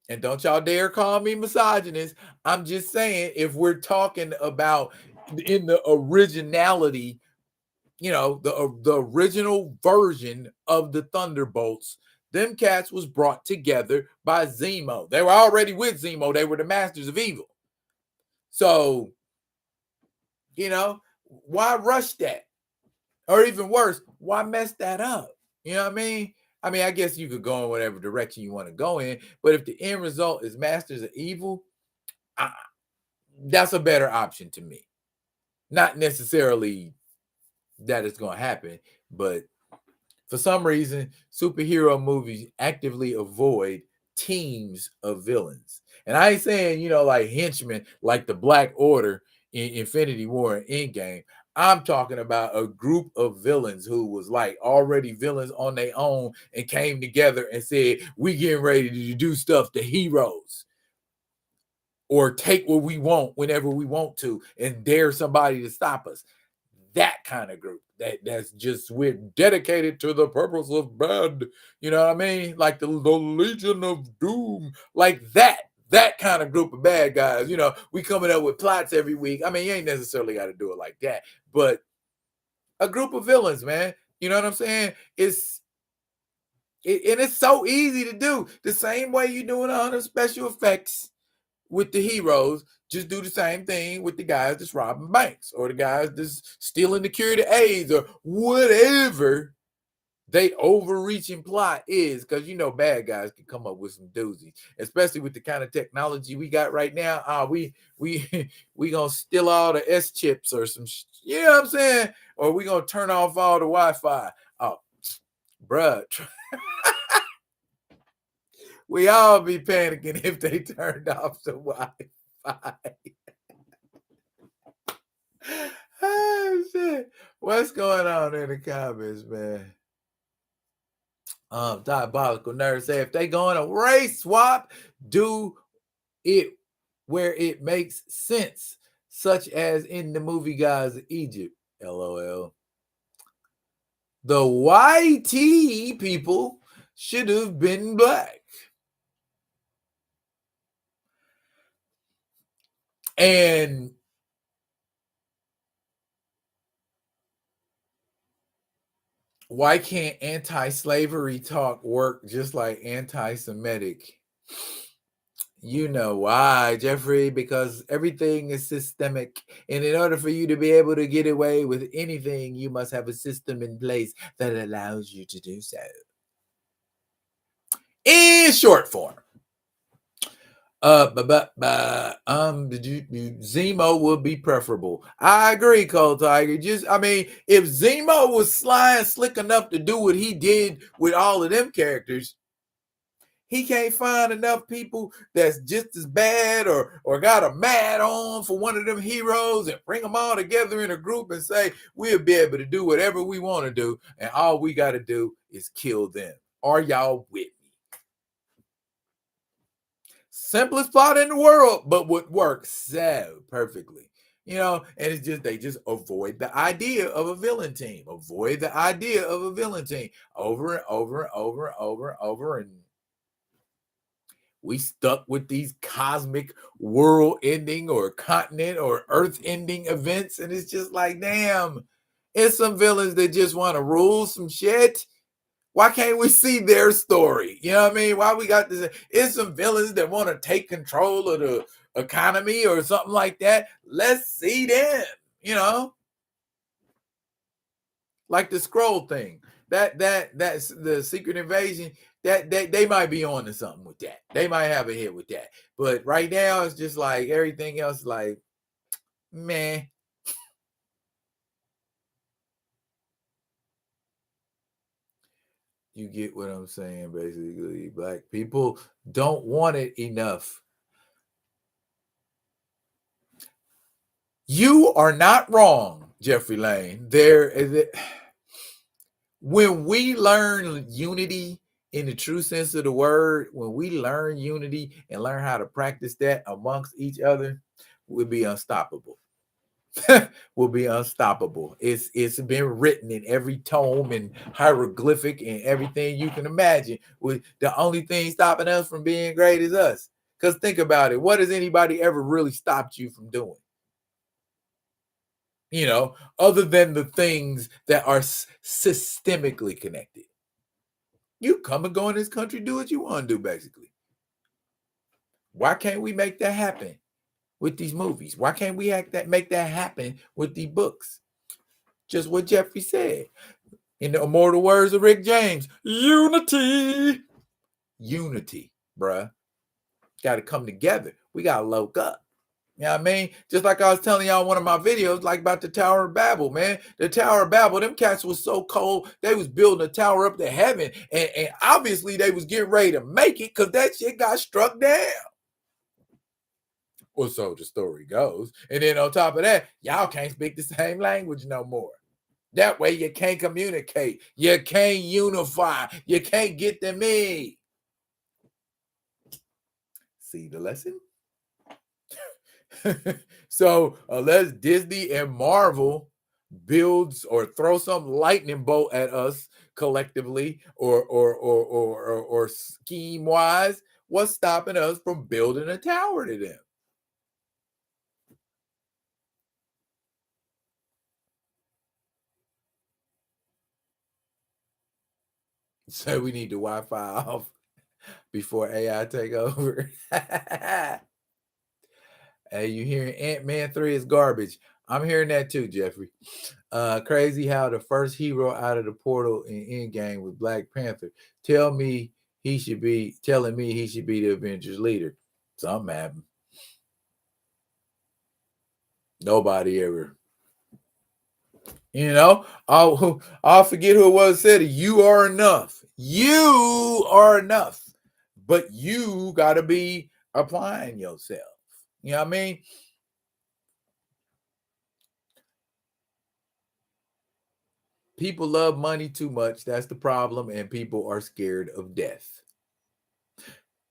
A: and don't y'all dare call me misogynist. I'm just saying, if we're talking about in the originality, you know, the original version of the Thunderbolts, them cats was brought together by Zemo. They were already with Zemo. They were the masters of evil. So, you know, why rush that? Or even worse, why mess that up? You know what I mean? I mean, I guess you could go in whatever direction you want to go in, but if the end result is masters of evil, that's a better option to me. Not necessarily that it's going to happen, but for some reason, superhero movies actively avoid teams of villains. And I ain't saying, you know, like henchmen, like the Black Order in Infinity War and Endgame. I'm talking about a group of villains who was like already villains on their own and came together and said, we getting ready to do stuff to heroes or take what we want whenever we want to and dare somebody to stop us. That kind of group that's just, we're dedicated to the purpose of bad, you know what I mean? Like the Legion of Doom, like that kind of group of bad guys. You know, we coming up with plots every week. I mean, you ain't necessarily got to do it like that, but a group of villains, man. You know what I'm saying? And it's so easy to do. The same way you're doing 100 special effects with the heroes, just do the same thing with the guys that's robbing banks or the guys that's stealing the cure to AIDS or whatever they overreaching plot is. Because you know bad guys can come up with some doozies, especially with the kind of technology we got right now. We we gonna steal all the S chips or some, you know what I'm saying? Or we gonna turn off all the Wi-Fi. Oh, bruh. We all be panicking if they turned off the Wi-Fi. Oh, shit. What's going on in the comments, man? Diabolical Nerd say if they going to race swap, do it where it makes sense, such as in the movie Guys of Egypt. LOL. The YT people should have been black. And why can't anti-slavery talk work just like anti-Semitic? You know why, Jeffrey? Because everything is systemic. And in order for you to be able to get away with anything, you must have a system in place that allows you to do so. In short form. Zemo would be preferable. I agree, Cold Tiger. If Zemo was sly and slick enough to do what he did with all of them characters, he can't find enough people that's just as bad or got a mad on for one of them heroes and bring them all together in a group and say, we'll be able to do whatever we want to do. And all we got to do is kill them. Are y'all with me? Simplest plot in the world, but would work so perfectly. You know, and it's just, they just avoid the idea of a villain team. Avoid the idea of a villain team over and over and over and over and over. And we stuck with these cosmic world ending or continent or earth ending events. And it's just like, damn, it's some villains that just want to rule some shit. Why can't we see their story? You know what I mean? Why we got this? It's some villains that want to take control of the economy or something like that. Let's see them, you know? Like the scroll thing. That's the secret invasion. That they might be on to something with that. They might have a hit with that. But right now it's just like everything else, like, meh. You get what I'm saying, basically. Black people don't want it enough. You are not wrong, Jeffrey Lane. When we learn unity in the true sense of the word, when we learn unity and learn how to practice that amongst each other, we'll be unstoppable. Will be unstoppable. It's been written in every tome and hieroglyphic and everything you can imagine. The only thing stopping us from being great is us. Because think about it. What has anybody ever really stopped you from doing? You know, other than the things that are systemically connected. You come and go in this country, do what you want to do, basically. Why can't we make that happen with these movies? Why can't we make that happen with the books? Just what Jeffrey said. In the immortal words of Rick James, unity. Unity, bruh. Got to come together. We got to look up. You know what I mean? Just like I was telling y'all in one of my videos, like about the Tower of Babel, man. The Tower of Babel, them cats was so cold, they was building a tower up to heaven. And obviously they was getting ready to make it because that shit got struck down. Or so the story goes. And then on top of that, y'all can't speak the same language no more. That way you can't communicate. You can't unify. You can't get to me. See the lesson? So unless Disney and Marvel builds or throw some lightning bolt at us collectively or scheme wise, what's stopping us from building a tower to them? So we need the Wi-Fi off before AI take over. Hey, you hearing Ant-Man 3 is garbage. I'm hearing that too, Jeffrey. Crazy how the first hero out of the portal in Endgame was Black Panther. Telling me he should be the Avengers leader. Something happened. Nobody ever. I'll forget who it was said it. You are enough. You are enough. But you gotta be applying yourself. You know what I mean? People love money too much. That's the problem. And people are scared of death.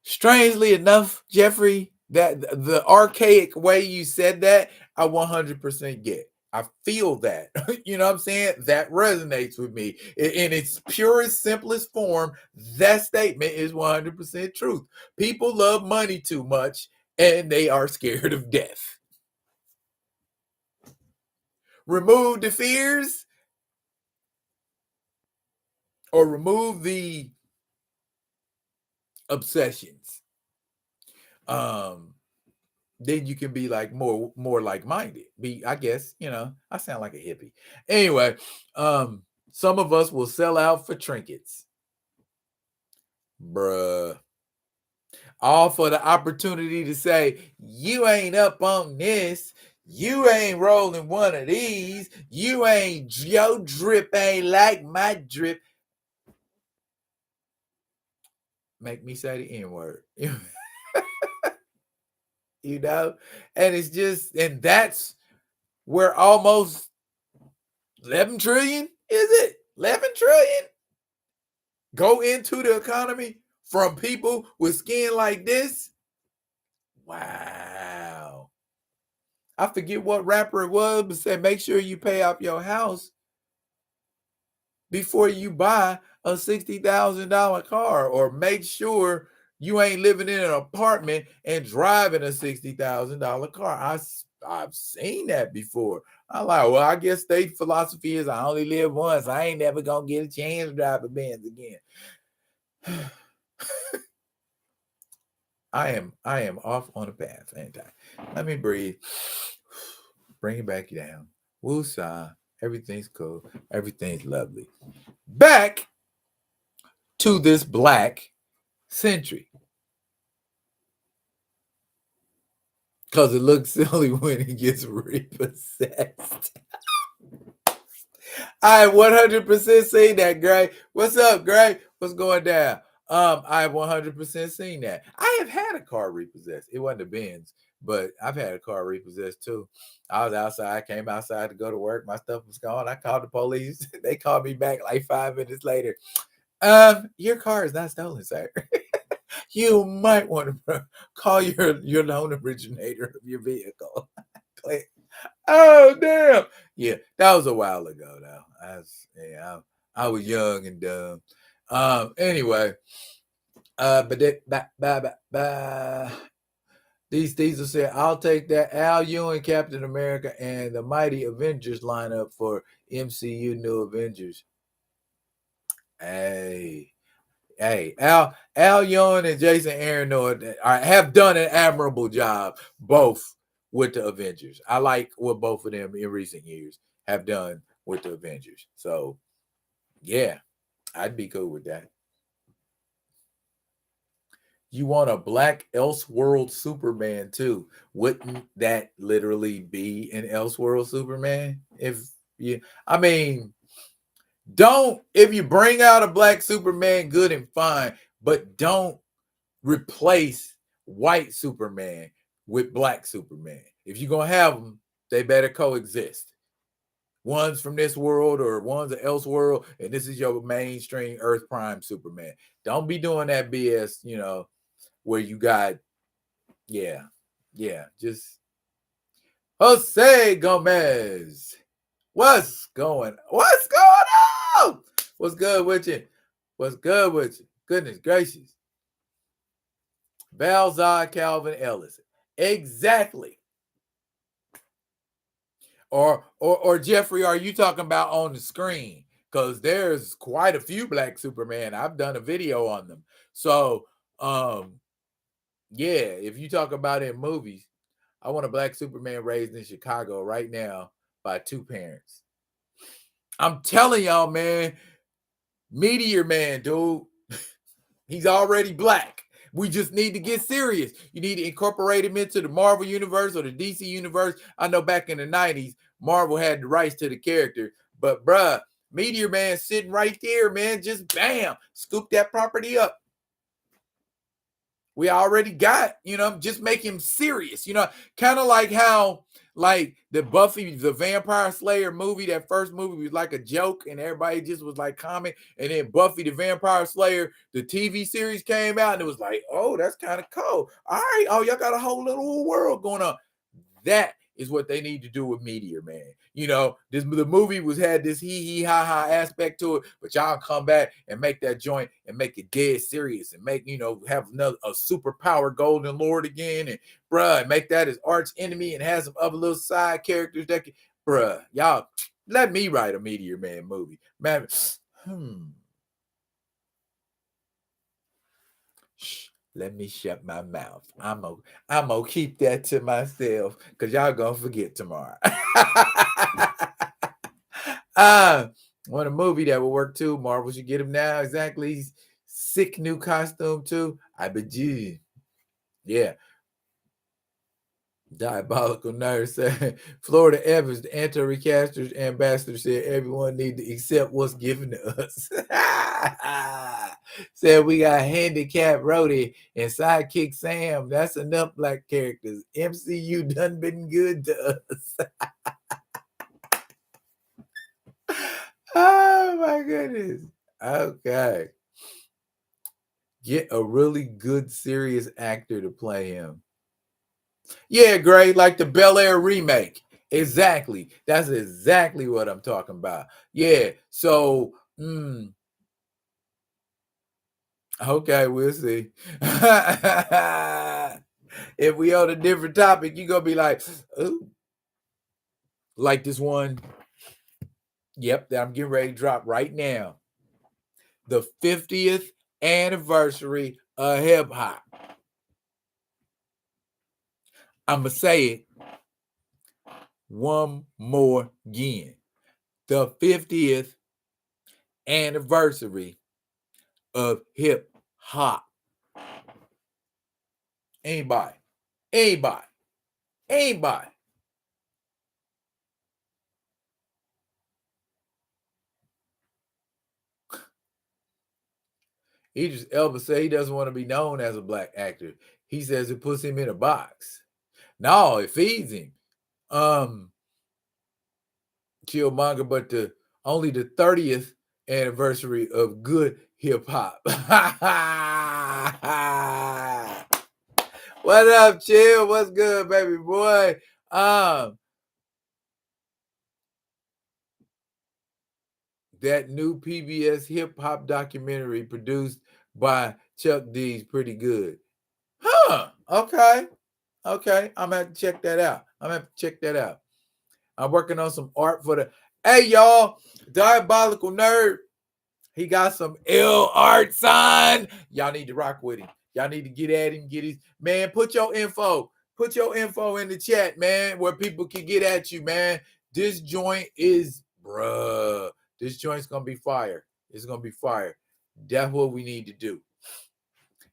A: Strangely enough, Jeffrey, that the archaic way you said that, I 100% get. I feel that. You know what I'm saying? That resonates with me. In its purest, simplest form, that statement is 100% truth. People love money too much and they are scared of death. Remove the fears or remove the obsessions. Then you can be like more like-minded. I guess, I sound like a hippie. Anyway, some of us will sell out for trinkets. Bruh. All for the opportunity to say, you ain't up on this. You ain't rolling one of these. Your drip ain't like my drip. Make me say the N-word. And it's just, and that's where almost 11 trillion, is it? 11 trillion go into the economy from people with skin like this? Wow. I forget what rapper it was, but said, make sure you pay off your house before you buy a $60,000 car, or make sure you ain't living in an apartment and driving a $60,000 car. I've seen that before. I'm like, well, I guess their philosophy is I only live once. I ain't never gonna get a chance to drive a Benz again. I am off on a path, ain't I? Let me breathe. Bring it back down. Woosah. Everything's cool. Everything's lovely. Back to this black Sentry. Because it looks silly when it gets repossessed. I 100% seen that, Gray. What's up, Gray? What's going down? I 100% seen that. I have had a car repossessed. It wasn't a Benz, but I've had a car repossessed too. I was outside, came outside to go to work. My stuff was gone. I called the police. They called me back like 5 minutes later. Your car is not stolen, sir. You might want to call your loan originator of your vehicle. Oh, damn. Yeah, that was a while ago, though. I was young and dumb. Anyway, these will say, I'll take that Al Ewing, Captain America, and the Mighty Avengers lineup for MCU New Avengers. Hey, Al Ewing and Jason Aaron have done an admirable job, both with the Avengers. I like what both of them in recent years have done with the Avengers. So, yeah, I'd be cool with that. You want a black Elseworld Superman too? Wouldn't that literally be an Elseworld Superman? If you bring out a black Superman, good and fine, but don't replace white Superman with Black Superman. If you're going to have them, they better coexist. One's from this world or one's an else world, and this is your mainstream Earth Prime Superman. Don't be doing that BS, where you got, just Jose Gomez. What's going on? What's good with you? What's good with you? Goodness gracious. Valzad Calvin Ellis. Exactly. Or Jeffrey, are you talking about on the screen? Because there's quite a few Black Superman. I've done a video on them. So, if you talk about in movies, I want a Black Superman raised in Chicago right now by two parents. I'm telling y'all, man, Meteor Man, dude, he's already Black. We just need to get serious. You need to incorporate him into the Marvel universe or the DC universe. I know back in the 90s, Marvel had the rights to the character. But, bruh, Meteor Man sitting right there, man. Just bam, scoop that property up. We already got, just make him serious. Kind of like how, like, the Buffy the Vampire Slayer movie, that first movie was like a joke and everybody just was like comment. And then Buffy the Vampire Slayer, the TV series came out and it was like, oh, that's kind of cool. All right. Oh, y'all got a whole little world going on. That is what they need to do with Meteor Man. The movie had this hee ha ha aspect to it, but y'all come back and make that joint and make it dead serious and make, have a superpower Golden Lord again and make that his arch enemy and have some other little side characters that can, y'all let me write a Meteor Man movie. Man, let me shut my mouth. I'm gonna keep that to myself because y'all gonna forget tomorrow. Want a movie that will work too. Marvel should get him now. Exactly. Sick new costume too. I bet you. Yeah. Diabolical Nurse said Florida Evans, the anti-recasters ambassador, said everyone need to accept what's given to us. Said we got handicapped Rhodey and sidekick Sam. That's enough Black characters. MCU done been good to us. Oh my goodness. Okay. Get a really good, serious actor to play him. Yeah, Gray, like the Bel Air remake. Exactly. That's exactly what I'm talking about. Yeah. So, okay, we'll see. If we on a different topic, you're going to be like, ooh. Like this one. Yep, that I'm getting ready to drop right now. The 50th anniversary of hip hop. I'm going to say it one more again. The 50th anniversary of hip hop. Anybody. Elvis said he doesn't want to be known as a Black actor. He says it puts him in a box. No, it feeds him. Killmonger, but only the 30th anniversary of good hip hop. What up, Chill? What's good, baby boy? That new PBS hip hop documentary produced by Chuck D's pretty good. Huh. Okay. I'm gonna have to check that out. I'm working on some art for the. Hey, y'all, Diabolical Nerd. He got some ill art, son. Y'all need to rock with him. Y'all need to get at him. Get his man. Put your info in the chat, man, where people can get at you, man. This joint is, this joint's gonna be fire. It's gonna be fire. That's what we need to do.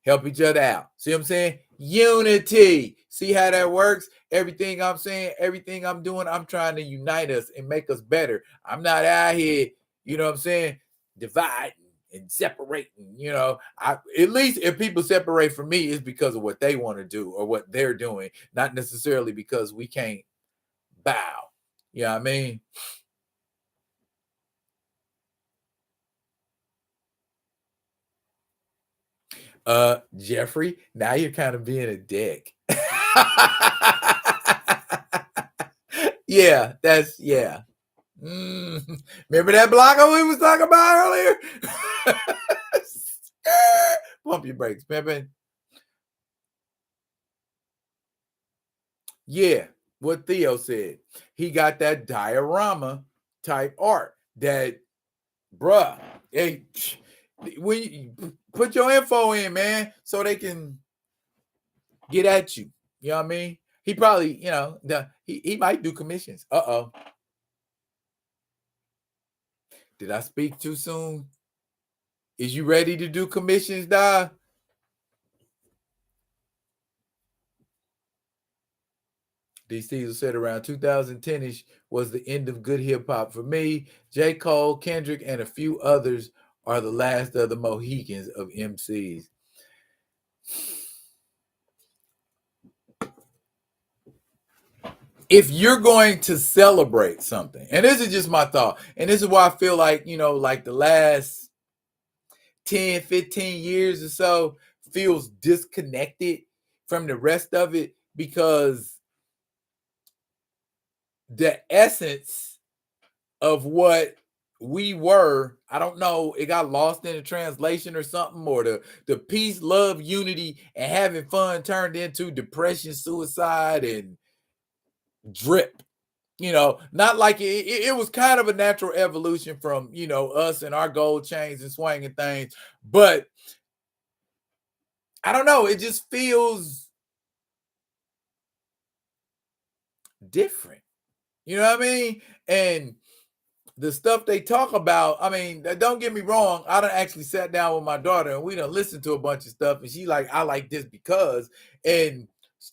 A: Help each other out. See what I'm saying? Unity. See how that works? Everything I'm saying, everything I'm doing, I'm trying to unite us and make us better. I'm not out here, you know what I'm saying, dividing and separating. At least if people separate from me, it's because of what they want to do or what they're doing, not necessarily because we can't bow. You know what I mean? Jeffrey, now you're kind of being a dick. Yeah, yeah. Remember that blocker we was talking about earlier? Pump your brakes, Pimpin. Yeah, what Theo said. He got that diorama type art that, bruh, hey, when you put your info in, man, so they can get at you. You know what I mean? He probably, he might do commissions. Uh-oh. Did I speak too soon? Is you ready to do commissions, Di? DC said around 2010-ish was the end of good hip hop for me. J. Cole, Kendrick, and a few others are the last of the Mohicans of MCs. If you're going to celebrate something, and this is just my thought, and this is why I feel like, like the last 10, 15 years or so feels disconnected from the rest of it, because the essence of what we were, I don't know, it got lost in the translation or something, or the peace, love, unity, and having fun turned into depression, suicide, and drip. Not like it was kind of a natural evolution from, us and our gold chains and swinging things. But I don't know, it just feels different. You know what I mean? And the stuff they talk about, I mean, don't get me wrong, I done actually sat down with my daughter and we done listened to a bunch of stuff, and she like, I like this because, and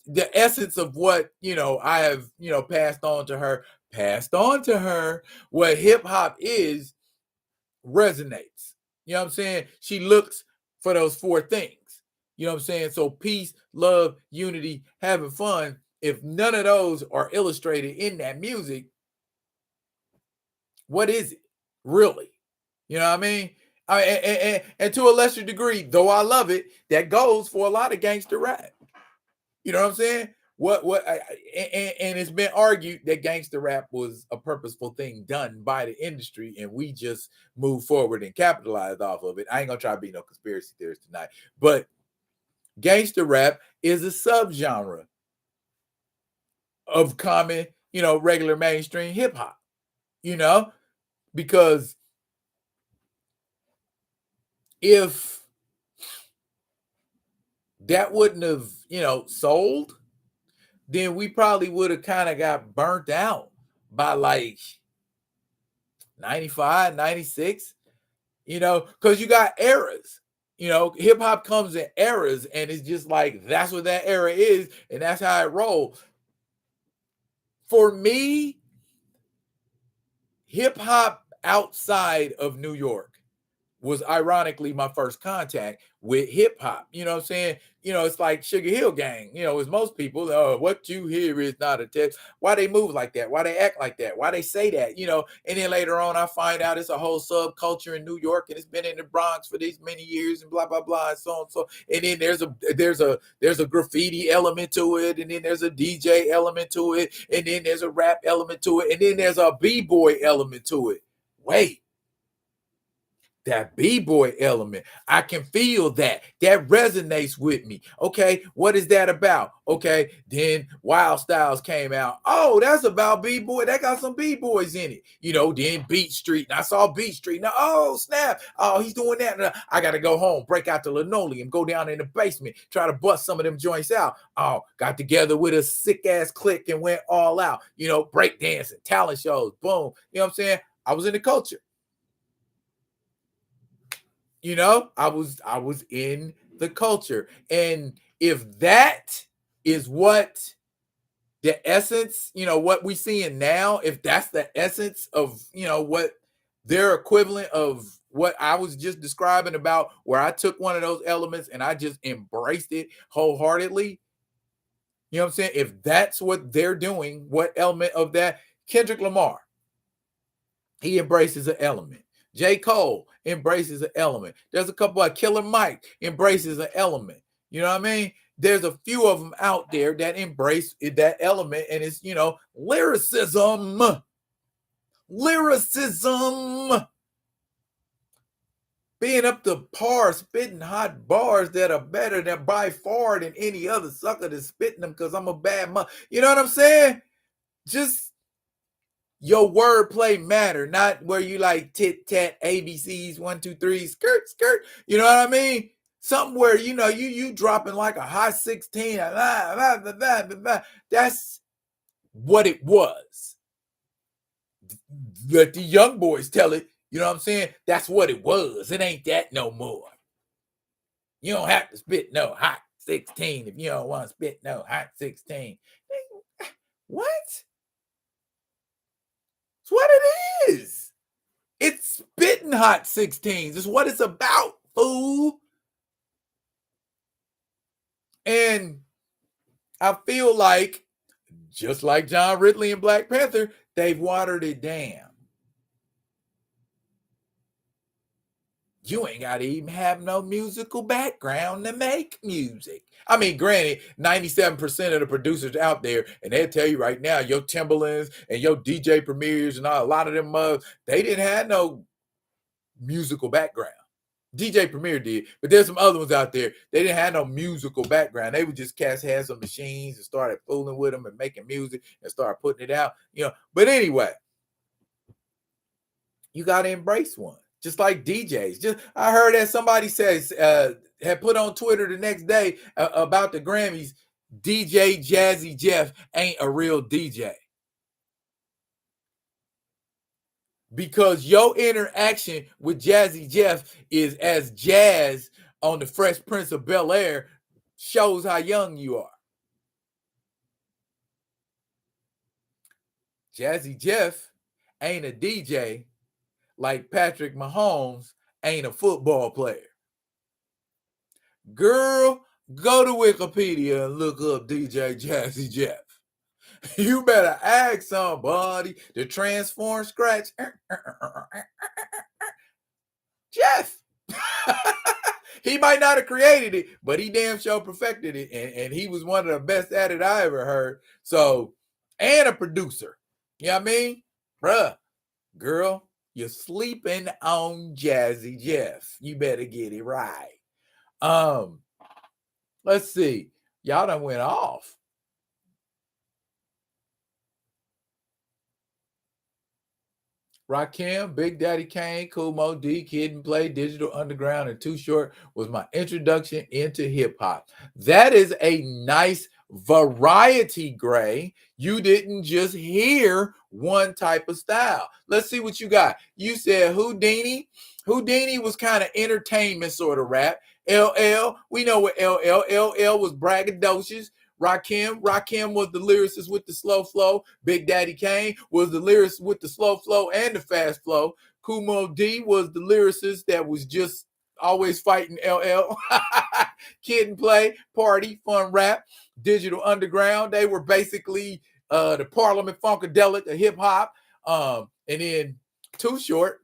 A: the essence of what, I have, passed on to her, what hip hop is, resonates. You know what I'm saying? She looks for those four things. You know what I'm saying? So peace, love, unity, having fun. If none of those are illustrated in that music, what is it really? You know what I mean? And to a lesser degree, though I love it, that goes for a lot of gangster rap. You know what I'm saying? And it's been argued that gangster rap was a purposeful thing done by the industry, and we just moved forward and capitalized off of it. I ain't gonna try to be no conspiracy theorist tonight, but gangster rap is a subgenre of common, regular mainstream hip hop. Because if that wouldn't have, sold, then we probably would have kind of got burnt out by like 95, 96, because you got eras. Hip hop comes in eras, and it's just like that's what that era is, and that's how it rolls. For me, hip hop outside of New York was ironically my first contact with hip hop. You know what I'm saying? It's like Sugar Hill Gang, as most people, what you hear is not a text. Why they move like that? Why they act like that? Why they say that? And then later on I find out it's a whole subculture in New York, and it's been in the Bronx for these many years, and blah, blah, blah, and so on. So, and then there's a graffiti element to it, and then there's a DJ element to it, and then there's a rap element to it, and then there's a B-boy element to it. Wait. That B-boy element, I can feel that resonates with me. Okay, what is that about? Okay, then Wild Styles came out. Oh, that's about B-boy. That got some B-boys in it. Then Beat Street, and I saw Beat Street. Now, oh snap, oh, he's doing that. I gotta go home, break out the linoleum, go down in the basement, try to bust some of them joints out. Oh, got together with a sick ass clique and went all out. Break dancing, talent shows, boom. You know what I'm saying? I was in the culture. I was in the culture. And if that is what the essence, what we seeing now, if that's the essence of, what their equivalent of what I was just describing about where I took one of those elements and I just embraced it wholeheartedly. You know what I'm saying? If that's what they're doing, what element of that? Kendrick Lamar, he embraces an element. J. Cole embraces an element. There's a couple of Killer Mike embraces an element. You know what I mean? There's a few of them out there that embrace that element, and it's, lyricism. Lyricism. Being up to par, spitting hot bars that are better than by far than any other sucker that's spitting them because I'm a bad mother. You know what I'm saying? Just your wordplay matter, not where you like tit tat ABCs 1 2 3 skirt skirt. You know what I mean? Something where you dropping like a high 16. That's what it was. Let the young boys tell it. You know what I'm saying? That's what it was. It ain't that no more. You don't have to spit no hot 16 if you don't want to spit no hot 16. What? It's what it is. It's spitting hot 16s. It's what it's about, fool. And I feel like, just like John Ridley and Black Panther, they've watered it down. You ain't got to even have no musical background to make music. I mean, granted, 97% of the producers out there, and they'll tell you right now, your Timberlands and your DJ Premiers and a lot of them, they didn't have no musical background. DJ Premier did, but there's some other ones out there. They didn't have no musical background. They would just had some machines and started fooling with them and making music and start putting it out. But anyway, you got to embrace one. Just like DJs. I heard that somebody says had put on Twitter the next day about the Grammys, DJ Jazzy Jeff ain't a real DJ. Because your interaction with Jazzy Jeff is as Jazz on the Fresh Prince of Bel-Air shows how young you are. Jazzy Jeff ain't a DJ like Patrick Mahomes ain't a football player. Girl, go to Wikipedia and look up DJ Jazzy Jeff. You better ask somebody to transform scratch. Jeff. He might not have created it, but he damn sure perfected it. And he was one of the best at it I ever heard. So, and a producer. You know what I mean? Bruh, girl, you're sleeping on Jazzy Jeff. You better get it right. Let's see. Y'all done went off. Rakim, Big Daddy Kane, Kool Moe Dee, Kid and Play, Digital Underground, and Too Short was my introduction into hip hop. That is a nice variety, Gray. You didn't just hear one type of style. Let's see what you got. You said Houdini. Houdini was kind of entertainment sort of rap. LL, we know what LL was braggadocious. Rakim was the lyricist with the slow flow. Big Daddy Kane was the lyricist with the slow flow and the fast flow. Kool Moe Dee was the lyricist that was just always fighting LL. Kid and Play, Party, Fun Rap, Digital Underground. They were basically the Parliament Funkadelic of hip hop. And then Too Short.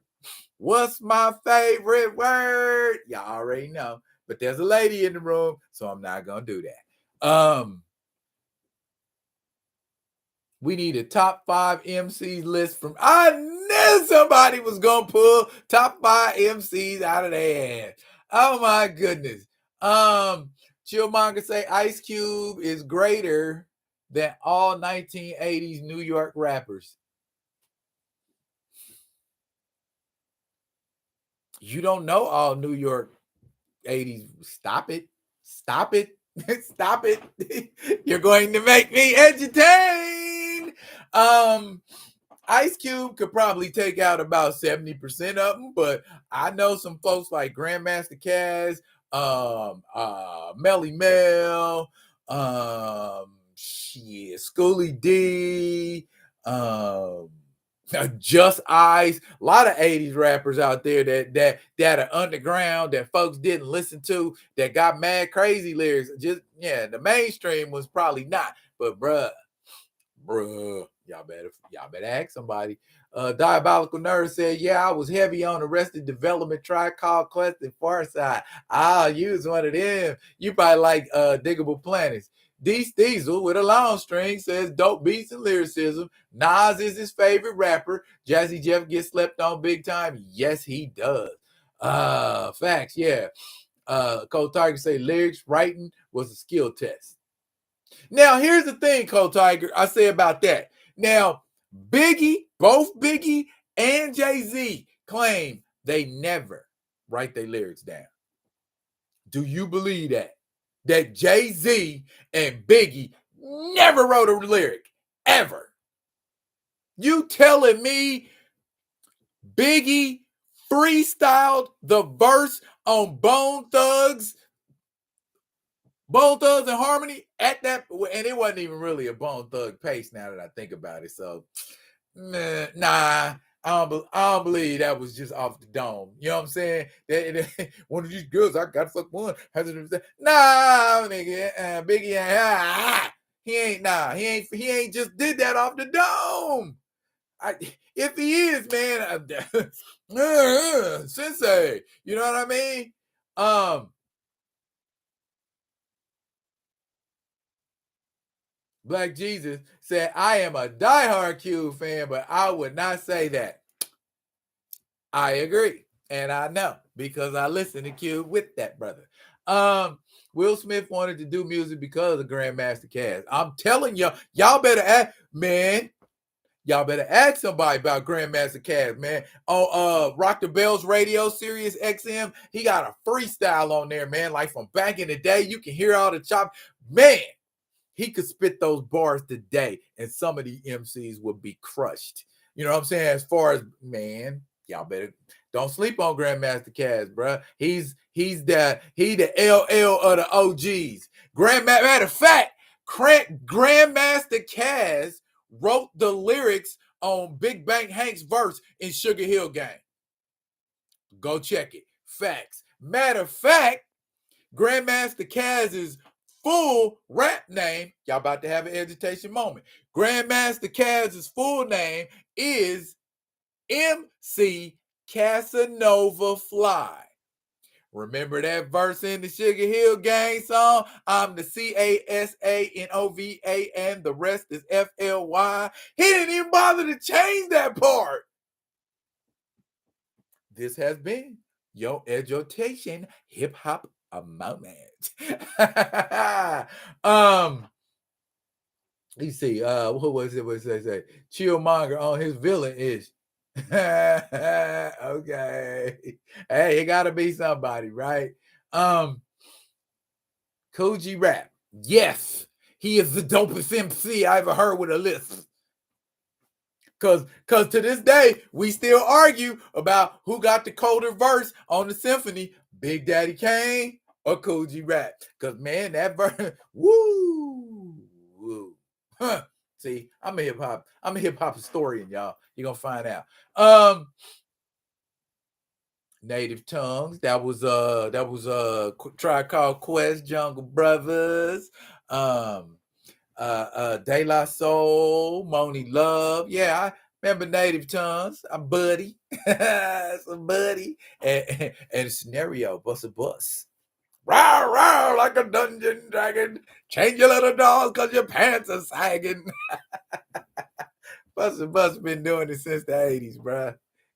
A: What's my favorite word? Y'all already know. But there's a lady in the room, so I'm not going to do that. We need a top 5 MC list from. I knew somebody was gonna pull top 5 MCs out of their ass. Oh my goodness. Chillmonger say Ice Cube is greater than all 1980s New York rappers. You don't know all New York 80s. Stop it. Stop it. Stop it. You're going to make me entertained. Ice Cube could probably take out about 70% of them, but I know some folks like Grandmaster Caz, Melly Mel, Schoolie D, Just Eyes, a lot of 80s rappers out there that are underground that folks didn't listen to, that got mad crazy lyrics. Just the mainstream was probably not, but bruh, y'all better ask somebody. Diabolical Nerd said, yeah, I was heavy on Arrested Development, Tribe Called Quest, and Farside. You was one of them. You probably like Diggable Planets. Diesel with a long string says dope beats and lyricism. Nas is his favorite rapper. Jazzy Jeff gets slept on big time. Yes, he does. Facts, yeah. Cold Tiger say lyrics writing was a skill test. Now, here's the thing, Cold Tiger, I say about that. Now, both Biggie and Jay-Z claim they never write their lyrics down. Do you believe that? That Jay-Z and Biggie never wrote a lyric, ever? You telling me Biggie freestyled the verse on Bone Thugs and Harmony at that, and it wasn't even really a Bone Thug pace now that I think about it. So, nah, I don't believe that was just off the dome. You know what I'm saying? One of these girls, I got to fuck one. Nah, nigga, Biggie, he ain't just did that off the dome. If he is, man, sensei, you know what I mean? Black Jesus said, I am a diehard Cube fan, but I would not say that. I agree. And I know because I listen to Cube with that brother. Will Smith wanted to do music because of Grandmaster Caz. I'm telling y'all better ask, man. Y'all better ask somebody about Grandmaster Caz, man. On Rock the Bells radio, Sirius XM, he got a freestyle on there, man. Like from back in the day, you can hear all the chop. Man, he could spit those bars today, and some of the MCs would be crushed. You know what I'm saying? As far as, man, y'all better don't sleep on Grandmaster Caz, bro. He's the LL of the OGs. Matter of fact, Grandmaster Caz wrote the lyrics on Big Bang Hank's verse in Sugar Hill Gang. Go check it. Facts. Matter of fact, Grandmaster Caz's full rap name, y'all about to have an education moment. Grandmaster Caz's full name is MC Casanova Fly. Remember that verse in the Sugar Hill Gang song? I'm the Casanova and the rest is FLY. He didn't even bother to change that part. This has been your Edutation Hip Hop moment. You see, what was it? What did they say? Chillmonger on his villain is. Okay. Hey, it gotta be somebody, right? Coogler Rap. Yes, he is the dopest MC I ever heard with a list. Cause to this day, we still argue about who got the colder verse on the symphony, Big Daddy Kane or Coogler Rap. Cause man, that verse, woo. Huh. See, I'm a hip hop historian, y'all. You're gonna find out. Native Tongues. That was Tribe Called Quest, Jungle Brothers. De La Soul, Moni Love. Yeah, I remember Native Tongues. I'm Buddy. Some Buddy. And Scenario, Bus a Bus. Row, row, like a dungeon dragon. Change your little dolls because your pants are sagging. Bus a Bus been doing it since the 80s, bro.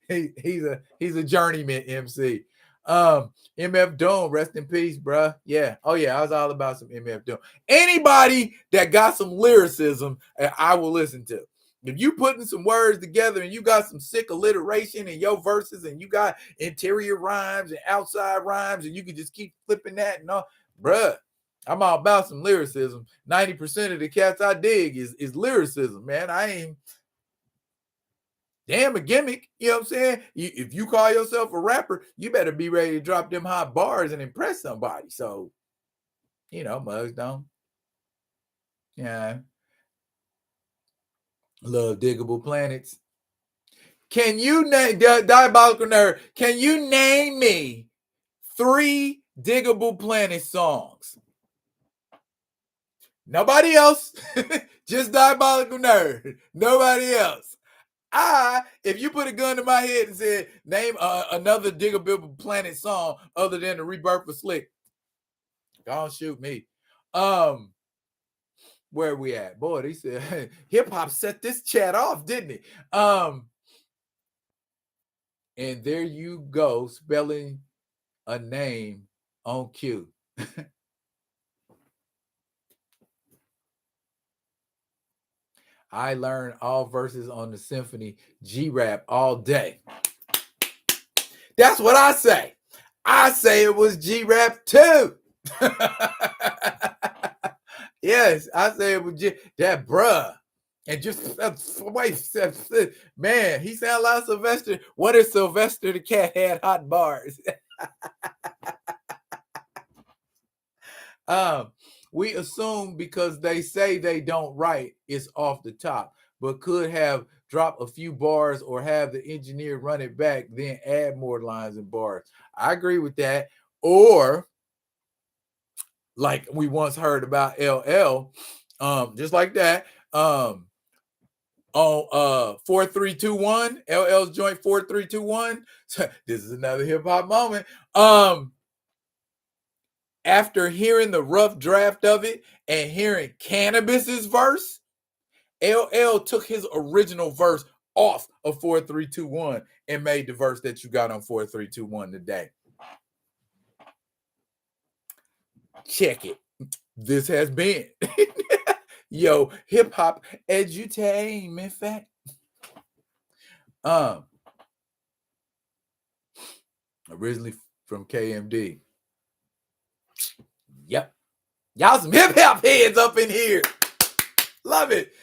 A: He's a journeyman MC. MF Doom, rest in peace, bro. Yeah. Oh yeah, I was all about some MF Doom. Anybody that got some lyricism, I will listen to. If you putting some words together and you got some sick alliteration in your verses and you got interior rhymes and outside rhymes and you can just keep flipping that and all, bruh, I'm all about some lyricism. 90% of the cats I dig is lyricism, man. I ain't damn a gimmick. You know what I'm saying? If you call yourself a rapper, you better be ready to drop them hot bars and impress somebody. So, Muggs don't. Yeah. Love Diggable Planets. Can you name Diabolical Nerd? Can you name me 3 Diggable Planet songs? Nobody else. Just Diabolical Nerd. Nobody else. If you put a gun to my head and said, name another Diggable Planet song other than the Rebirth of Slick, don't shoot me. Where are we at? Boy, they said hip hop set this chat off, didn't it? And there you go, spelling a name on cue. I learned all verses on the symphony G-Rap all day. That's what I say. I say it was G-Rap too. Yes, I say it was that bruh. And just wait, man, he sound like Sylvester. What if Sylvester the Cat had hot bars? We assume because they say they don't write, it's off the top, but could have dropped a few bars or have the engineer run it back, then add more lines and bars. I agree with that. Or like we once heard about LL, just like that. On 4321, LL's joint 4321. This is another hip hop moment. After hearing the rough draft of it and hearing Cannabis's verse, LL took his original verse off of 4321 and made the verse that you got on 4321 today. Check it. This has been yo hip hop edutainment fact. Originally from KMD. Yep. Y'all some hip hop heads up in here. Love it.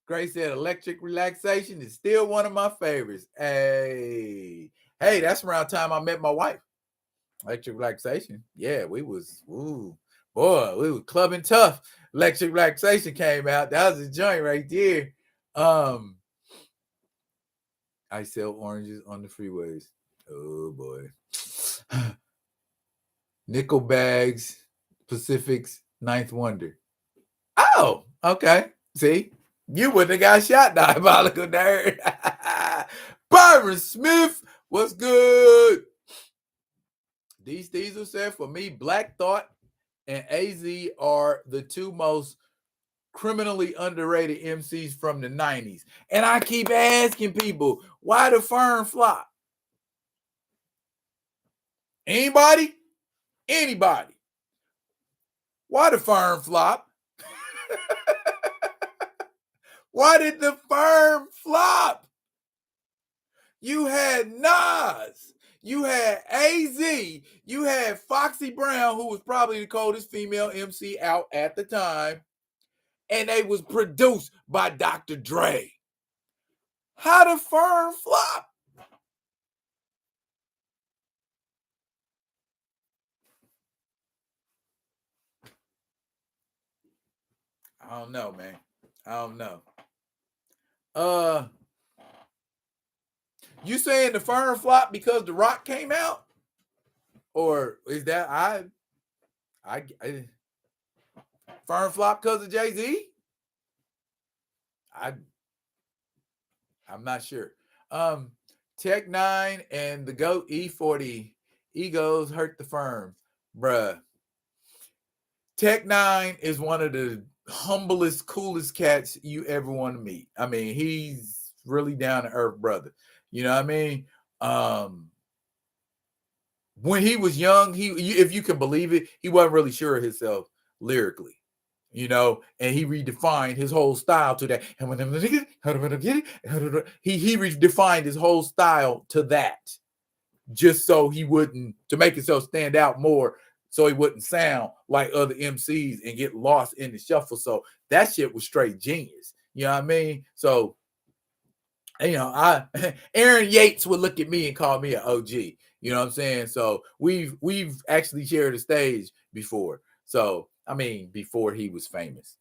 A: Grace said electric relaxation is still one of my favorites. Hey, that's around time I met my wife. Electric relaxation. Yeah, we was we were clubbing tough. Electric relaxation came out. That was a joint right there. I sell oranges on the freeways. Oh boy. Nickel bags, Pacific's Ninth Wonder. Oh, okay. See, you wouldn't have got shot, Diabolical Nerd. Byron Smith, what's good? These Diesel said, for me, Black Thought and AZ are the two most criminally underrated MCs from the 90s. And I keep asking people, why the Firm flop? Anybody? Why the Firm flop? Why did the Firm flop? You had Nas, you had AZ, you had Foxy Brown, who was probably the coldest female MC out at the time, and they was produced by Dr. Dre. How the Firm flop? I don't know, man. I don't know. You saying the Firm flop because The Rock came out? Or is that I Firm flop because of Jay-Z? I'm not sure. Tech 9 and the GOAT E40 egos hurt the Firm. Bruh. Tech 9 is one of the humblest, coolest cats you ever want to meet. I mean, he's really down to earth, brother. You know what I mean? When he was young, if you can believe it, he wasn't really sure of himself lyrically, you know, and he redefined his whole style to that. He redefined his whole style to that, just so he wouldn't, to make himself stand out more, so he wouldn't sound like other MCs and get lost in the shuffle. So that shit was straight genius. You know what I mean? So, you know, Aaron Yates would look at me and call me an OG. You know what I'm saying? So we've actually shared a stage before. So, I mean, before he was famous.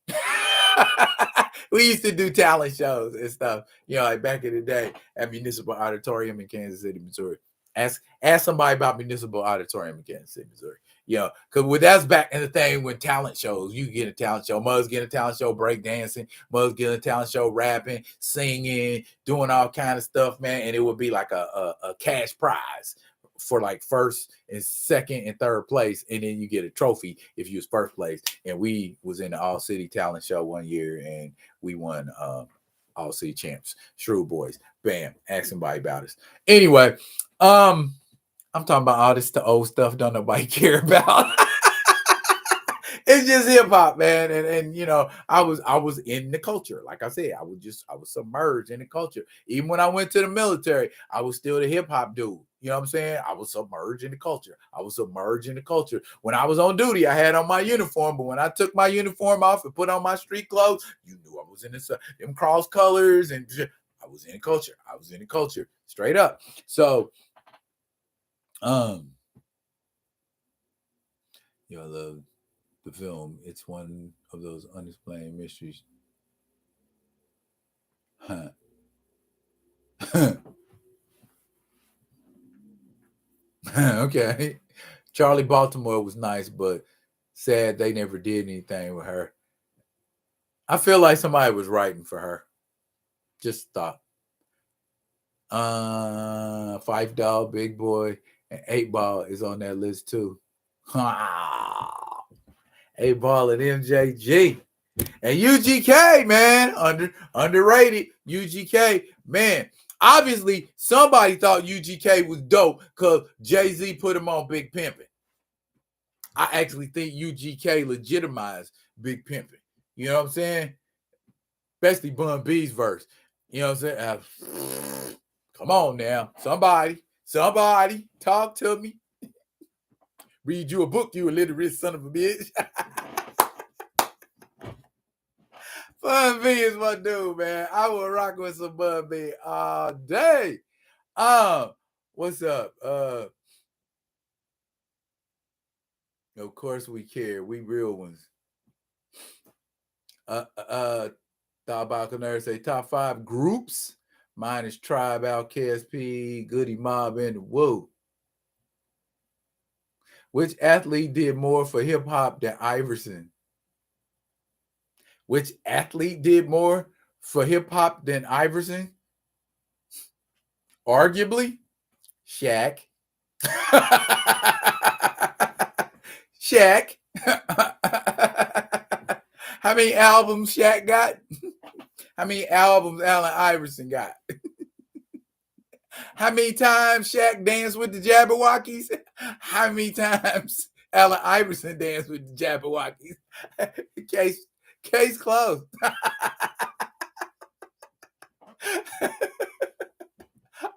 A: We used to do talent shows and stuff, like back in the day at Municipal Auditorium in Kansas City, Missouri. Ask somebody about Municipal Auditorium in Kansas City, Missouri. Because that's back in the thing when talent shows, you get a talent show, Muggs get a talent show, break dancing, Muggs get a talent show, rapping, singing, doing all kind of stuff, man. And it would be like a cash prize for like first and second and third place, and then you get a trophy if you was first place. And we was in the All City Talent Show one year, and we won All City champs, Shrewd Boys. Bam, ask somebody about us. Anyway, I'm talking about all this old stuff don't nobody care about. It's just hip hop, man. And I was in the culture. Like I said, I was submerged in the culture. Even when I went to the military, I was still the hip hop dude. You know what I'm saying? I was submerged in the culture. When I was on duty, I had on my uniform, but when I took my uniform off and put on my street clothes, you knew I was in them cross colors, and I was in the culture. Straight up. So I love the film. It's one of those unexplained mysteries. Okay. Charlie Baltimore was nice, but sad they never did anything with her. I feel like somebody was writing for her. Just thought. Five Dog, Big Boy, and 8 Ball is on that list too. 8 Ball and MJG. And UGK, man, underrated. UGK, man. Obviously, somebody thought UGK was dope because Jay-Z put him on Big Pimpin'. I actually think UGK legitimized Big Pimpin'. You know what I'm saying? Especially Bun B's verse. You know what I'm saying? Come on now. Somebody, talk to me. Read you a book, you illiterate son of a bitch. Bun B is my dude, man. I will rock with some Bun B all day. What's up? Of course we care. We real ones. Thought about Canary say top 5 groups. Mine is Tribe, Out, KSP, Goody Mob, and the Woo. Which athlete did more for hip hop than Iverson? Which athlete did more for hip hop than Iverson? Arguably, Shaq. Shaq. How many albums Shaq got? How many albums Allen Iverson got? How many times Shaq danced with the Jabberwockies? How many times Allen Iverson danced with the Jabberwockies? Case closed.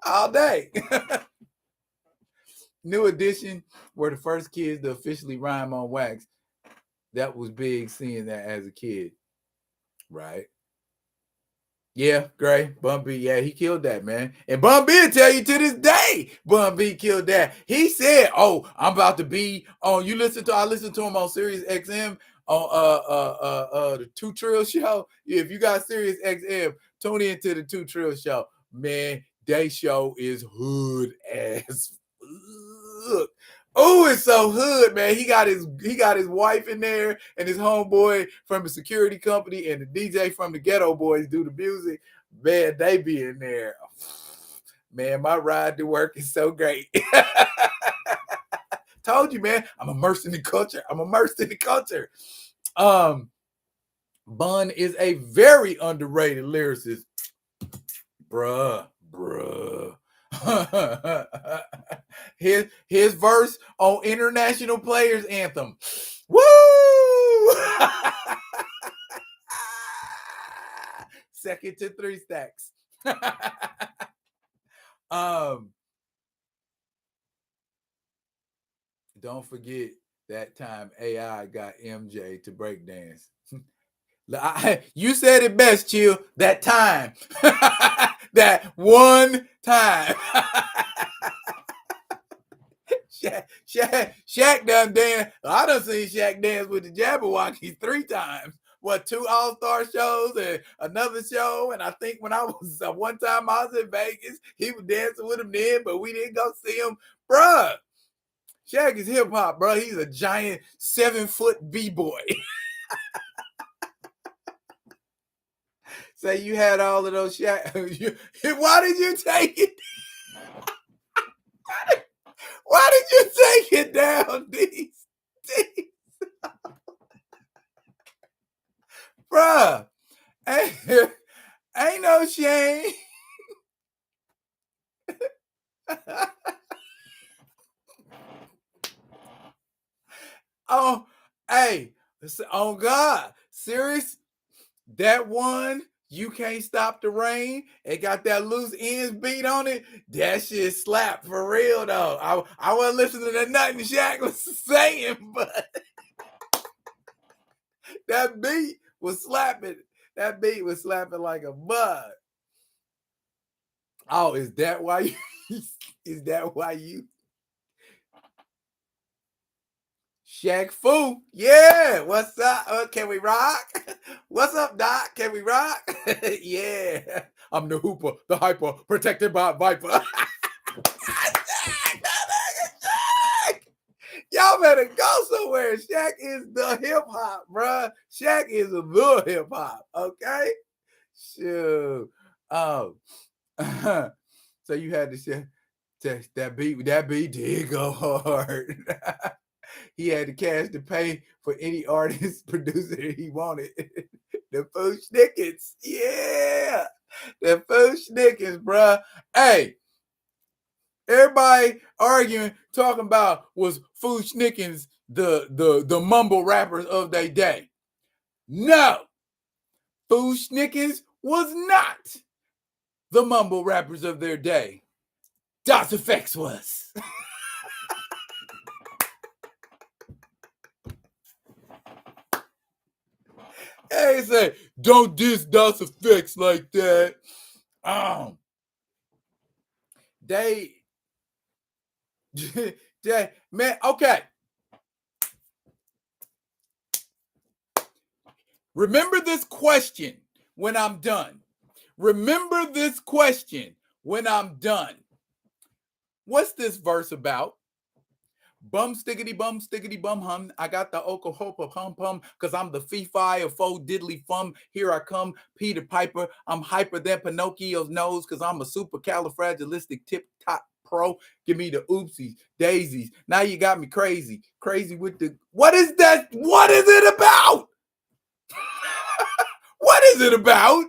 A: All day. New Edition were the first kids to officially rhyme on wax. That was big seeing that as a kid. Right. Yeah, Gray, Bun B, yeah, he killed that, man. And Bun B will tell you to this day, Bun B killed that. He said, "Oh, I'm about to be on." I listened to him on Sirius XM on the 2 Trill show. If you got Sirius XM, tune into the 2 Trill show. Man, they show is hood as fuck. Oh, it's so hood, man. He got his wife in there and his homeboy from the security company and the DJ from the Ghetto Boys do the music. Man, they be in there. Man, my ride to work is so great. Told you, man. I'm immersed in the culture. Bun is a very underrated lyricist. Bruh. His verse on International Players Anthem. Woo! Second to 3 stacks. Don't forget that time AI got MJ to break dance. You said it best, Chill. That time. That one time. Shaq done dance. I done seen Shaq dance with the Jabberwockies 3 times. 2 all-star shows and another show. And I think when I was one time I was in Vegas, he was dancing with him then, but we didn't go see him. Bruh, Shaq is hip-hop, bro. He's a giant 7-foot b-boy. Say you had all of those Shaq. Why did you take it? Why did you take it down, D? Bruh, ain't no shame. Oh, hey, oh God, serious? That one, You Can't Stop the Rain, it got that loose ends beat on it. That shit slap for real though. I wasn't listening to nothing Shaq was saying, but that beat was slapping. That beat was slapping like a bug. Oh, is that why you? Is that why you? Shaq Fu, yeah. What's up? Can we rock? What's up, Doc? Can we rock? Yeah. I'm the hooper, the hyper, protected by Viper. Y'all better go somewhere. Shaq is the hip hop, bruh. Shaq is the hip hop. Okay. Shoot. Oh. So you had to say that beat did go hard. He had the cash to pay for any artist, producer he wanted. The Foo Schnickens. Yeah. The Foo Schnickens, bruh. Hey, everybody arguing, talking about was Foo Schnickens the mumble rappers of their day. No. Foo Schnickens was not the mumble rappers of their day. Das Effects was. Hey, say, don't diss Das Effects like that. They man, okay. Remember this question when I'm done. Remember this question when I'm done. What's this verse about? Bum stickety bum hum. I got the Oklahoma hum pum because I'm the fee-fi of faux diddly fum. Here I come, Peter Piper. I'm hyper than Pinocchio's nose because I'm a supercalifragilistic tip-top pro. Give me the oopsies, daisies. Now you got me crazy. Crazy with the... What is that? What is it about? What is it about?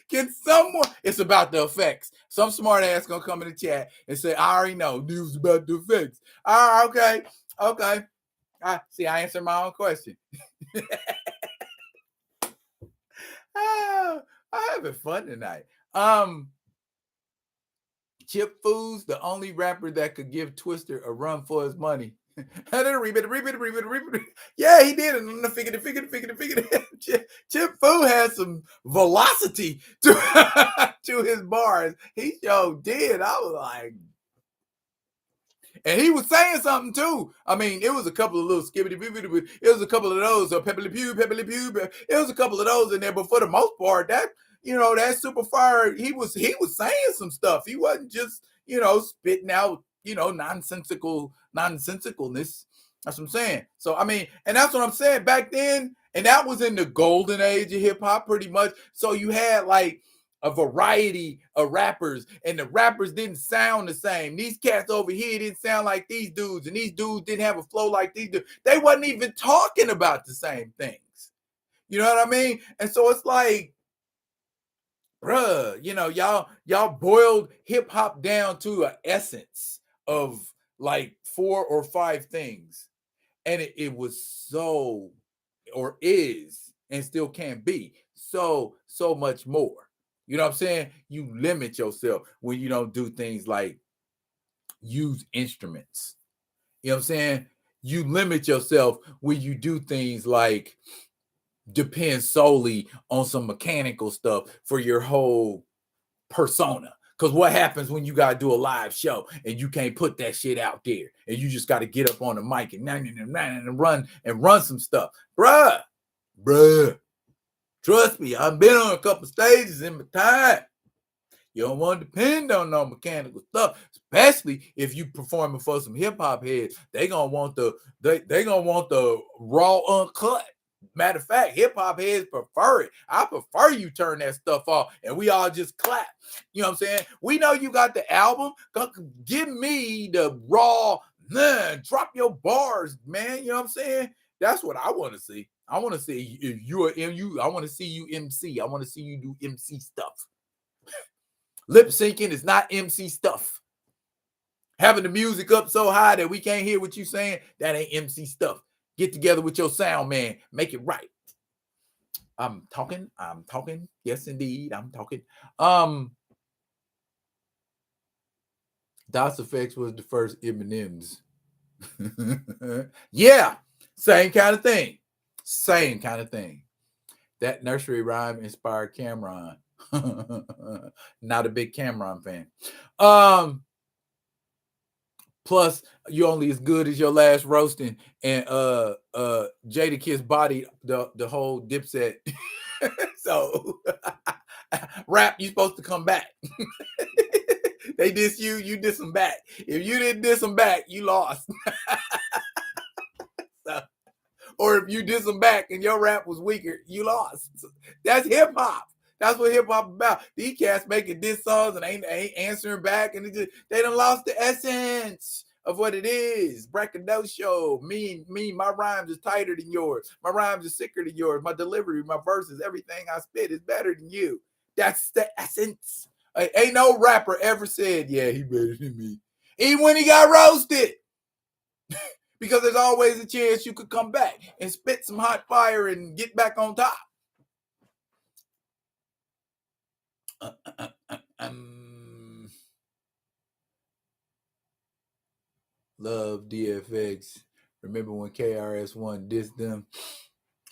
A: Can someone? It's about the effects. Some smart ass gonna come in the chat and say, I already know. News about the effects. All right, okay. See, I answered my own question. I'm having fun tonight. Chip Foo's the only rapper that could give Twister a run for his money. Yeah, he did it. Figure. Chip Fu had some velocity to his bars. He sure did. I was like, and he was saying something too. I mean, it was a couple of little skibbity. It was a couple of those pebbly pew. It was a couple of those in there, but for the most part, that that super fire. He was saying some stuff. He wasn't just spitting out nonsensicalness. That's what I'm saying. So I mean, and that's what I'm saying back then. And that was in the golden age of hip hop, pretty much. So you had like a variety of rappers, and the rappers didn't sound the same. These cats over here didn't sound like these dudes, and these dudes didn't have a flow like these dudes. They wasn't even talking about the same things. You know what I mean? And so it's like, bruh, y'all boiled hip hop down to an essence of like 4 or 5 things. And it was so, or is, and still can be so much more. You know what I'm saying? You limit yourself when you don't do things like use instruments. You know what I'm saying? You limit yourself when you do things like depend solely on some mechanical stuff for your whole persona. Because what happens when you got to do a live show and you can't put that shit out there and you just got to get up on the mic and run some stuff? Bruh. Trust me, I've been on a couple stages in my time. You don't want to depend on no mechanical stuff, especially if you performing for some hip hop heads. They gonna want the raw uncut. Matter of fact, hip hop heads prefer it. I prefer you turn that stuff off and we all just clap. You know what I'm saying? We know you got the album. Give me the raw. Drop your bars, man. You know what I'm saying? That's what I want to see. I want to see if you are MU. I want to see you MC. I want to see you do MC stuff. Lip syncing is not MC stuff. Having the music up so high that we can't hear what you're saying, that ain't MC stuff. Get together with your sound man. Make it right. I'm talking. Yes, indeed, I'm talking. DOS Effects was the first M&Ms. Yeah, same kind of thing. Same kind of thing. That nursery rhyme inspired Cameron. Not a big Cameron fan. Plus, you only as good as your last roasting, and Jadakiss bodied the whole Dipset. So rap, you supposed to come back. They diss you, you diss them back. If you didn't diss them back, you lost. So, or if you diss them back and your rap was weaker, you lost. That's hip hop. That's what hip hop about. These cats making diss songs and ain't answering back, and they done lost the essence of what it is. Braggadocio. My rhymes is tighter than yours. My rhymes is sicker than yours. My delivery, my verses, everything I spit is better than you. That's the essence. Ain't no rapper ever said, yeah, he better than me. Even when he got roasted. Because there's always a chance you could come back and spit some hot fire and get back on top. Love DFX. Remember when KRS-One dissed them?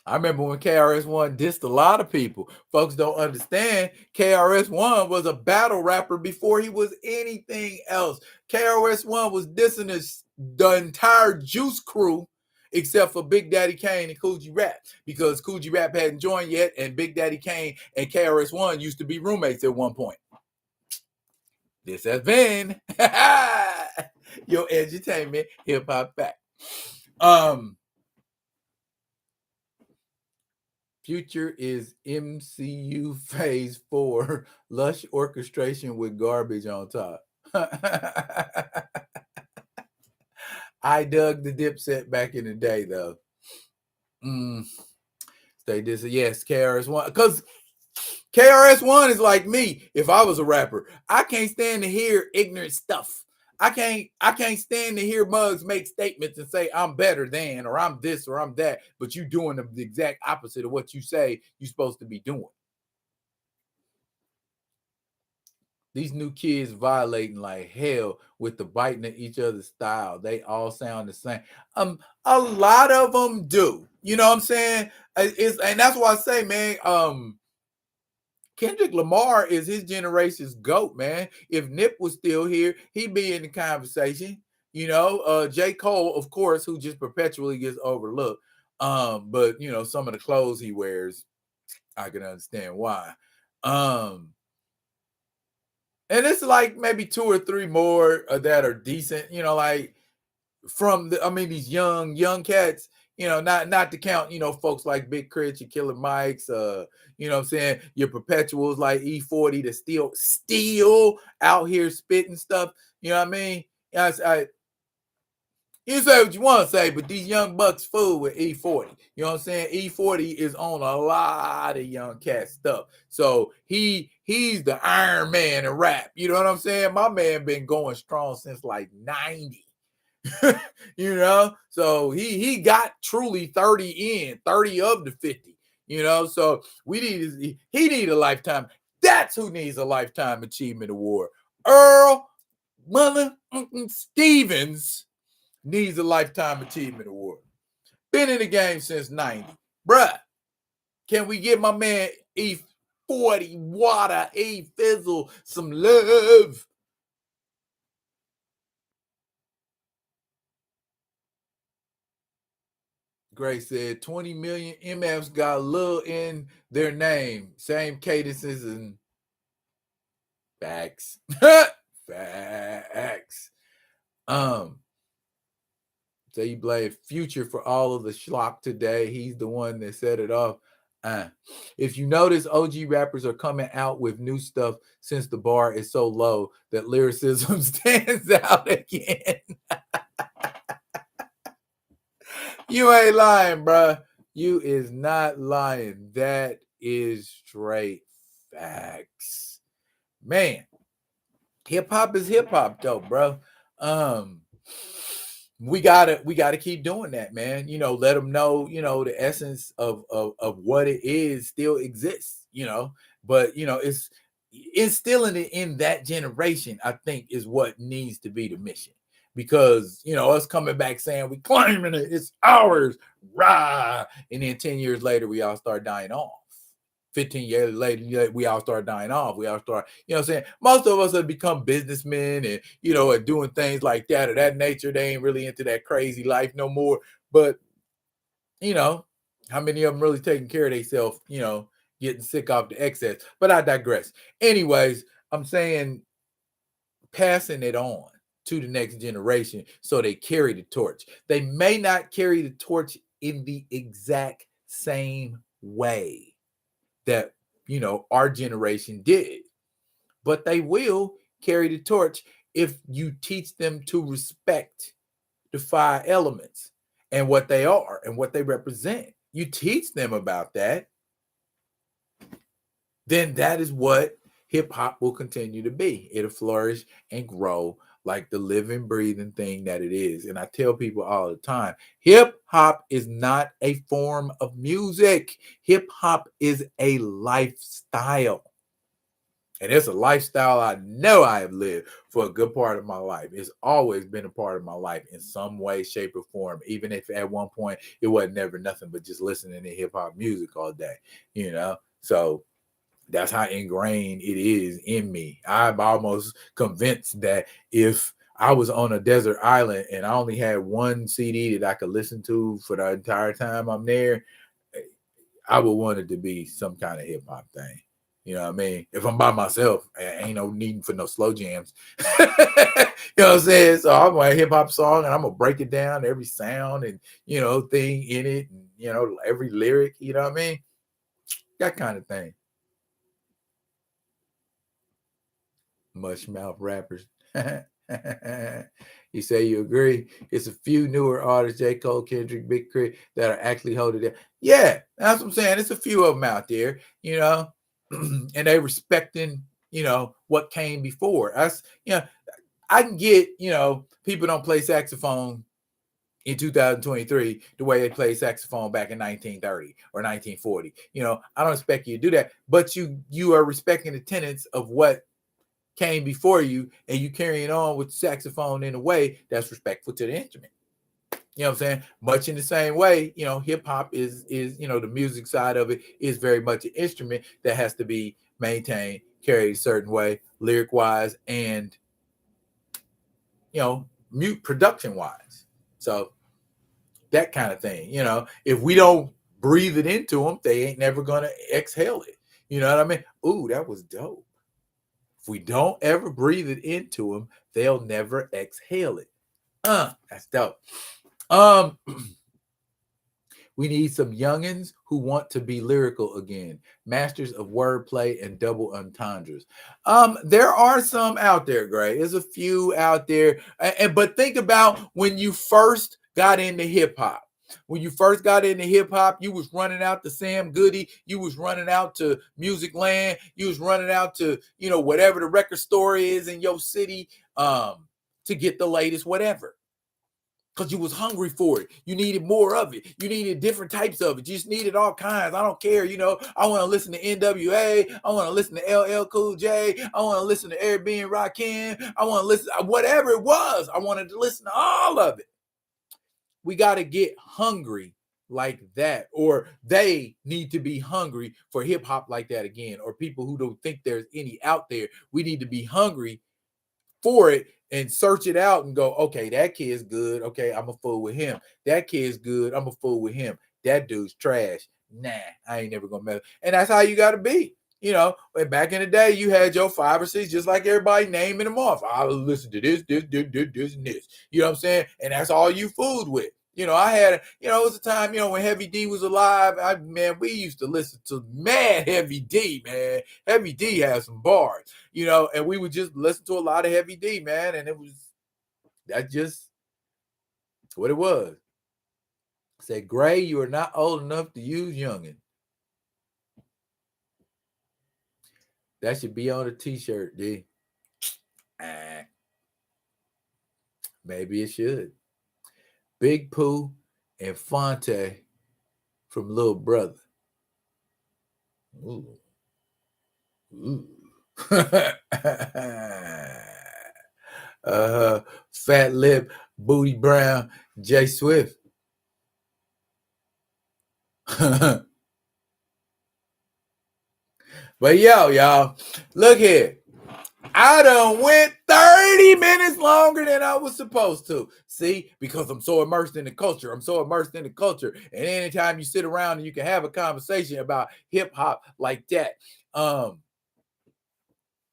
A: I remember when KRS-One dissed a lot of people. Folks don't understand. KRS-One was a battle rapper before he was anything else. KRS-One was dissing the entire Juice Crew except for Big Daddy Kane and Coogler Rap, because Coogler Rap hadn't joined yet, and Big Daddy Kane and KRS-One used to be roommates at one point. This has been your edutainment hip hop fact. Future is MCU Phase 4, lush orchestration with garbage on top. I dug the Dipset back in the day, though. Stay this, yes, KRS-One, because KRS-One is like me. If I was a rapper, I can't stand to hear ignorant stuff. I can't stand to hear mugs make statements and say I'm better than, or I'm this, or I'm that, but you doing the exact opposite of what you say you're supposed to be doing. These new kids violating like hell with the biting at each other's style. They all sound the same. A lot of them do. You know what I'm saying? And that's why I say, man, Kendrick Lamar is his generation's GOAT, man. If Nip was still here, he'd be in the conversation. You know, J. Cole, of course, who just perpetually gets overlooked. But you know, some of the clothes he wears, I can understand why. And it's like maybe 2 or 3 more that are decent, you know, like from these young cats, you know, not to count, you know, folks like Big Crit, your Killer Mikes, you know what I'm saying, your perpetuals like E40 that still out here spitting stuff, you know what I mean? You say what you want to say, but these young bucks fool with E40. You know what I'm saying? E40 is on a lot of young cat stuff. So he's the Iron Man in rap. You know what I'm saying? My man been going strong since like 90. You know? So he got truly 30 of the 50. You know, so he need a lifetime. That's who needs a lifetime achievement award. Earl Mother Stevens needs a lifetime achievement award. Been in the game since 90. Bruh, can we get my man E40 Water, E Fizzle some love? Gray said 20 million MFs got Lil in their name. Same cadences and facts. Facts. So you blame Future for all of the schlock today. He's the one that set it off. If you notice, OG rappers are coming out with new stuff since the bar is so low that lyricism stands out again. You ain't lying, bro. You is not lying. That is straight facts. Man, hip hop is hip hop though, bro. We gotta keep doing that, man. Let them know, the essence of what it is still exists, but it's instilling it in that generation, I think, is what needs to be the mission. Because us coming back saying we claiming it, it's ours, rah, and then 10 years later we all start dying off. 15 years later, we all start dying off. We all start, what I'm saying? Most of us have become businessmen and, are doing things like that or that nature. They ain't really into that crazy life no more. But, how many of them really taking care of themselves, getting sick off the excess? But I digress. Anyways, I'm saying passing it on to the next generation so they carry the torch. They may not carry the torch in the exact same way that our generation did, but they will carry the torch if you teach them to respect the 5 elements and what they are and what they represent. You teach them about that, then that is what hip-hop will continue to be. It'll flourish and grow like the living, breathing thing that it is. And I tell people all the time, hip-hop is not a form of music. Hip-hop is a lifestyle. And it's a lifestyle I know I have lived for a good part of my life. It's always been a part of my life in some way, shape, or form, even if at one point it wasn't never nothing but just listening to hip-hop music all day, So that's how ingrained it is in me. I'm almost convinced that if I was on a desert island and I only had one CD that I could listen to for the entire time I'm there, I would want it to be some kind of hip hop thing. You know what I mean? If I'm by myself, ain't no need for no slow jams. You know what I'm saying? So I'm going to hip hop song and I'm going to break it down, every sound and, thing in it, and, every lyric, you know what I mean? That kind of thing. Mushmouth rappers. You say you agree? It's a few newer artists, J. Cole, Kendrick, Big Crit, that are actually holding it. Yeah, that's what I'm saying. It's a few of them out there, and they respecting, what came before us. I can get, people don't play saxophone in 2023 the way they played saxophone back in 1930 or 1940. I don't expect you to do that, but you are respecting the tenets of what came before you, and you carrying on with saxophone in a way that's respectful to the instrument. You know what I'm saying? Much in the same way, hip hop is the music side of it is very much an instrument that has to be maintained, carried a certain way, lyric wise, and mute production wise. So that kind of thing. If we don't breathe it into them, they ain't never gonna exhale it. You know what I mean? Ooh, that was dope. If we don't ever breathe it into them, they'll never exhale it. That's dope. We need some youngins who want to be lyrical again, masters of wordplay and double entendres. There are some out there, Gray. There's a few out there. But think about when you first got into hip hop. When you first got into hip hop, you was running out to Sam Goody, you was running out to Music Land, you was running out to, whatever the record store is in your city, to get the latest whatever. Because you was hungry for it. You needed more of it. You needed different types of it. You just needed all kinds. I don't care. I want to listen to NWA. I want to listen to LL Cool J. I want to listen to Eric B. and Rakim. I want to listen to whatever it was. I wanted to listen to all of it. We got to get hungry like that, or they need to be hungry for hip hop like that again, or people who don't think there's any out there. We need to be hungry for it and search it out and go, okay, that kid's good. Okay, I'm a fool with him. That kid's good. I'm a fool with him. That dude's trash. Nah, I ain't never gonna mess. And that's how you gotta be. You know, back in the day, you had your 5 or 6, just like everybody naming them off. I'll listen to this, and this. You know what I'm saying? And that's all you fooled with. You know, I had, you know, it was a time, you know, when Heavy D was alive. Man, we used to listen to mad Heavy D, man. Heavy D had some bars, you know, and we would just listen to a lot of Heavy D, man. And that's just what it was. Said, Gray, you are not old enough to use youngin'. That should be on a t-shirt, D. Maybe it should. Big Pooh and Fonte from Little Brother. Ooh. Ooh. Fat Lip, Booty Brown, Jay Swift. But y'all, look here. I done went 30 minutes longer than I was supposed to. See, because I'm so immersed in the culture. And anytime you sit around and you can have a conversation about hip hop like that,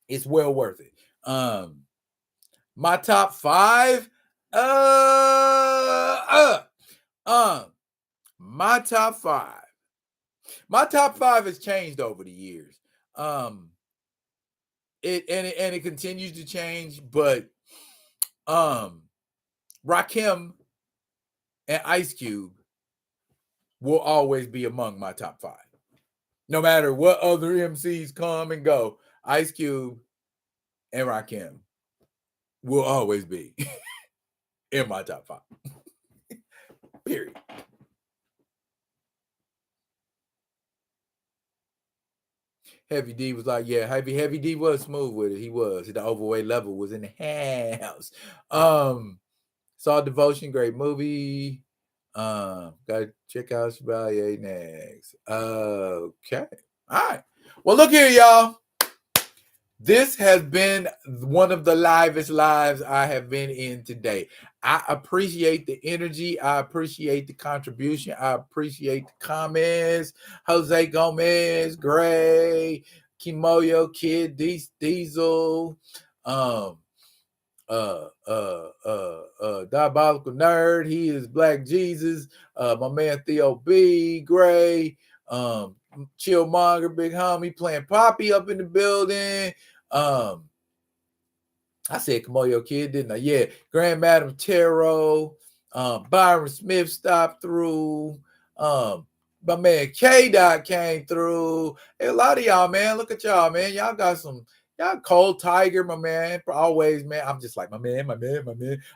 A: it's well worth it. My top 5, my top 5. My top 5 has changed over the years. It continues to change, but Rakim and Ice Cube will always be among my top 5. No matter what other MCs come and go, Ice Cube and Rakim will always be in my top 5. Period. Heavy D was like, yeah, Heavy D was smooth with it. He was. The overweight level was in the house. Saw Devotion, great movie. Gotta check out Chevalier next. Okay. All right. Well, look here, y'all. This has been one of the livest lives I have been in today. I appreciate the energy. I appreciate the contribution. I appreciate the comments. Jose Gomez, Gray, Kimoyo, Kid, Diesel, Diabolical Nerd. He is Black Jesus. My man Theo B, Gray, Chillmonger, Big Homie, playing Poppy up in the building. I said Kimoyo Kid, didn't I? Yeah, Grand Madam Tarot, Byron Smith stopped through. My man K-Dot came through. Hey, a lot of y'all, man. Look at y'all, man. Y'all got some. Y'all Cold Tiger, my man. Always, man. I'm just like, my man.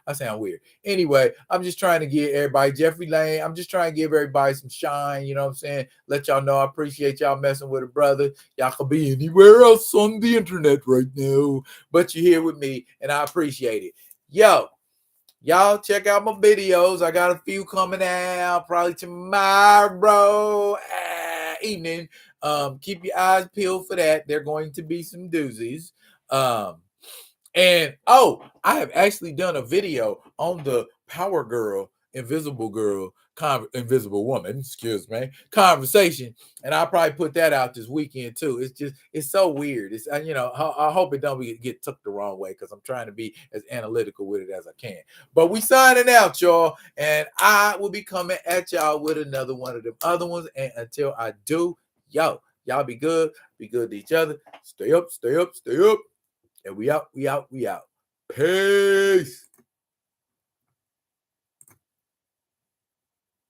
A: I sound weird. Anyway, I'm just trying to give everybody, Jeffrey Lane, I'm just trying to give everybody some shine. You know what I'm saying? Let y'all know I appreciate y'all messing with a brother. Y'all could be anywhere else on the internet right now, but you're here with me, and I appreciate it. Yo, y'all check out my videos. I got a few coming out probably tomorrow evening. Keep your eyes peeled for that. They're going to be some doozies. And I have actually done a video on the Power Girl, Invisible Woman, excuse me, conversation, and I'll probably put that out this weekend too. It's so weird. It's I hope it don't get took the wrong way, because I'm trying to be as analytical with it as I can. But we signing out, y'all, and I will be coming at y'all with another one of them other ones. And until I do, y'all be good to each other. Stay up. And we out. Peace.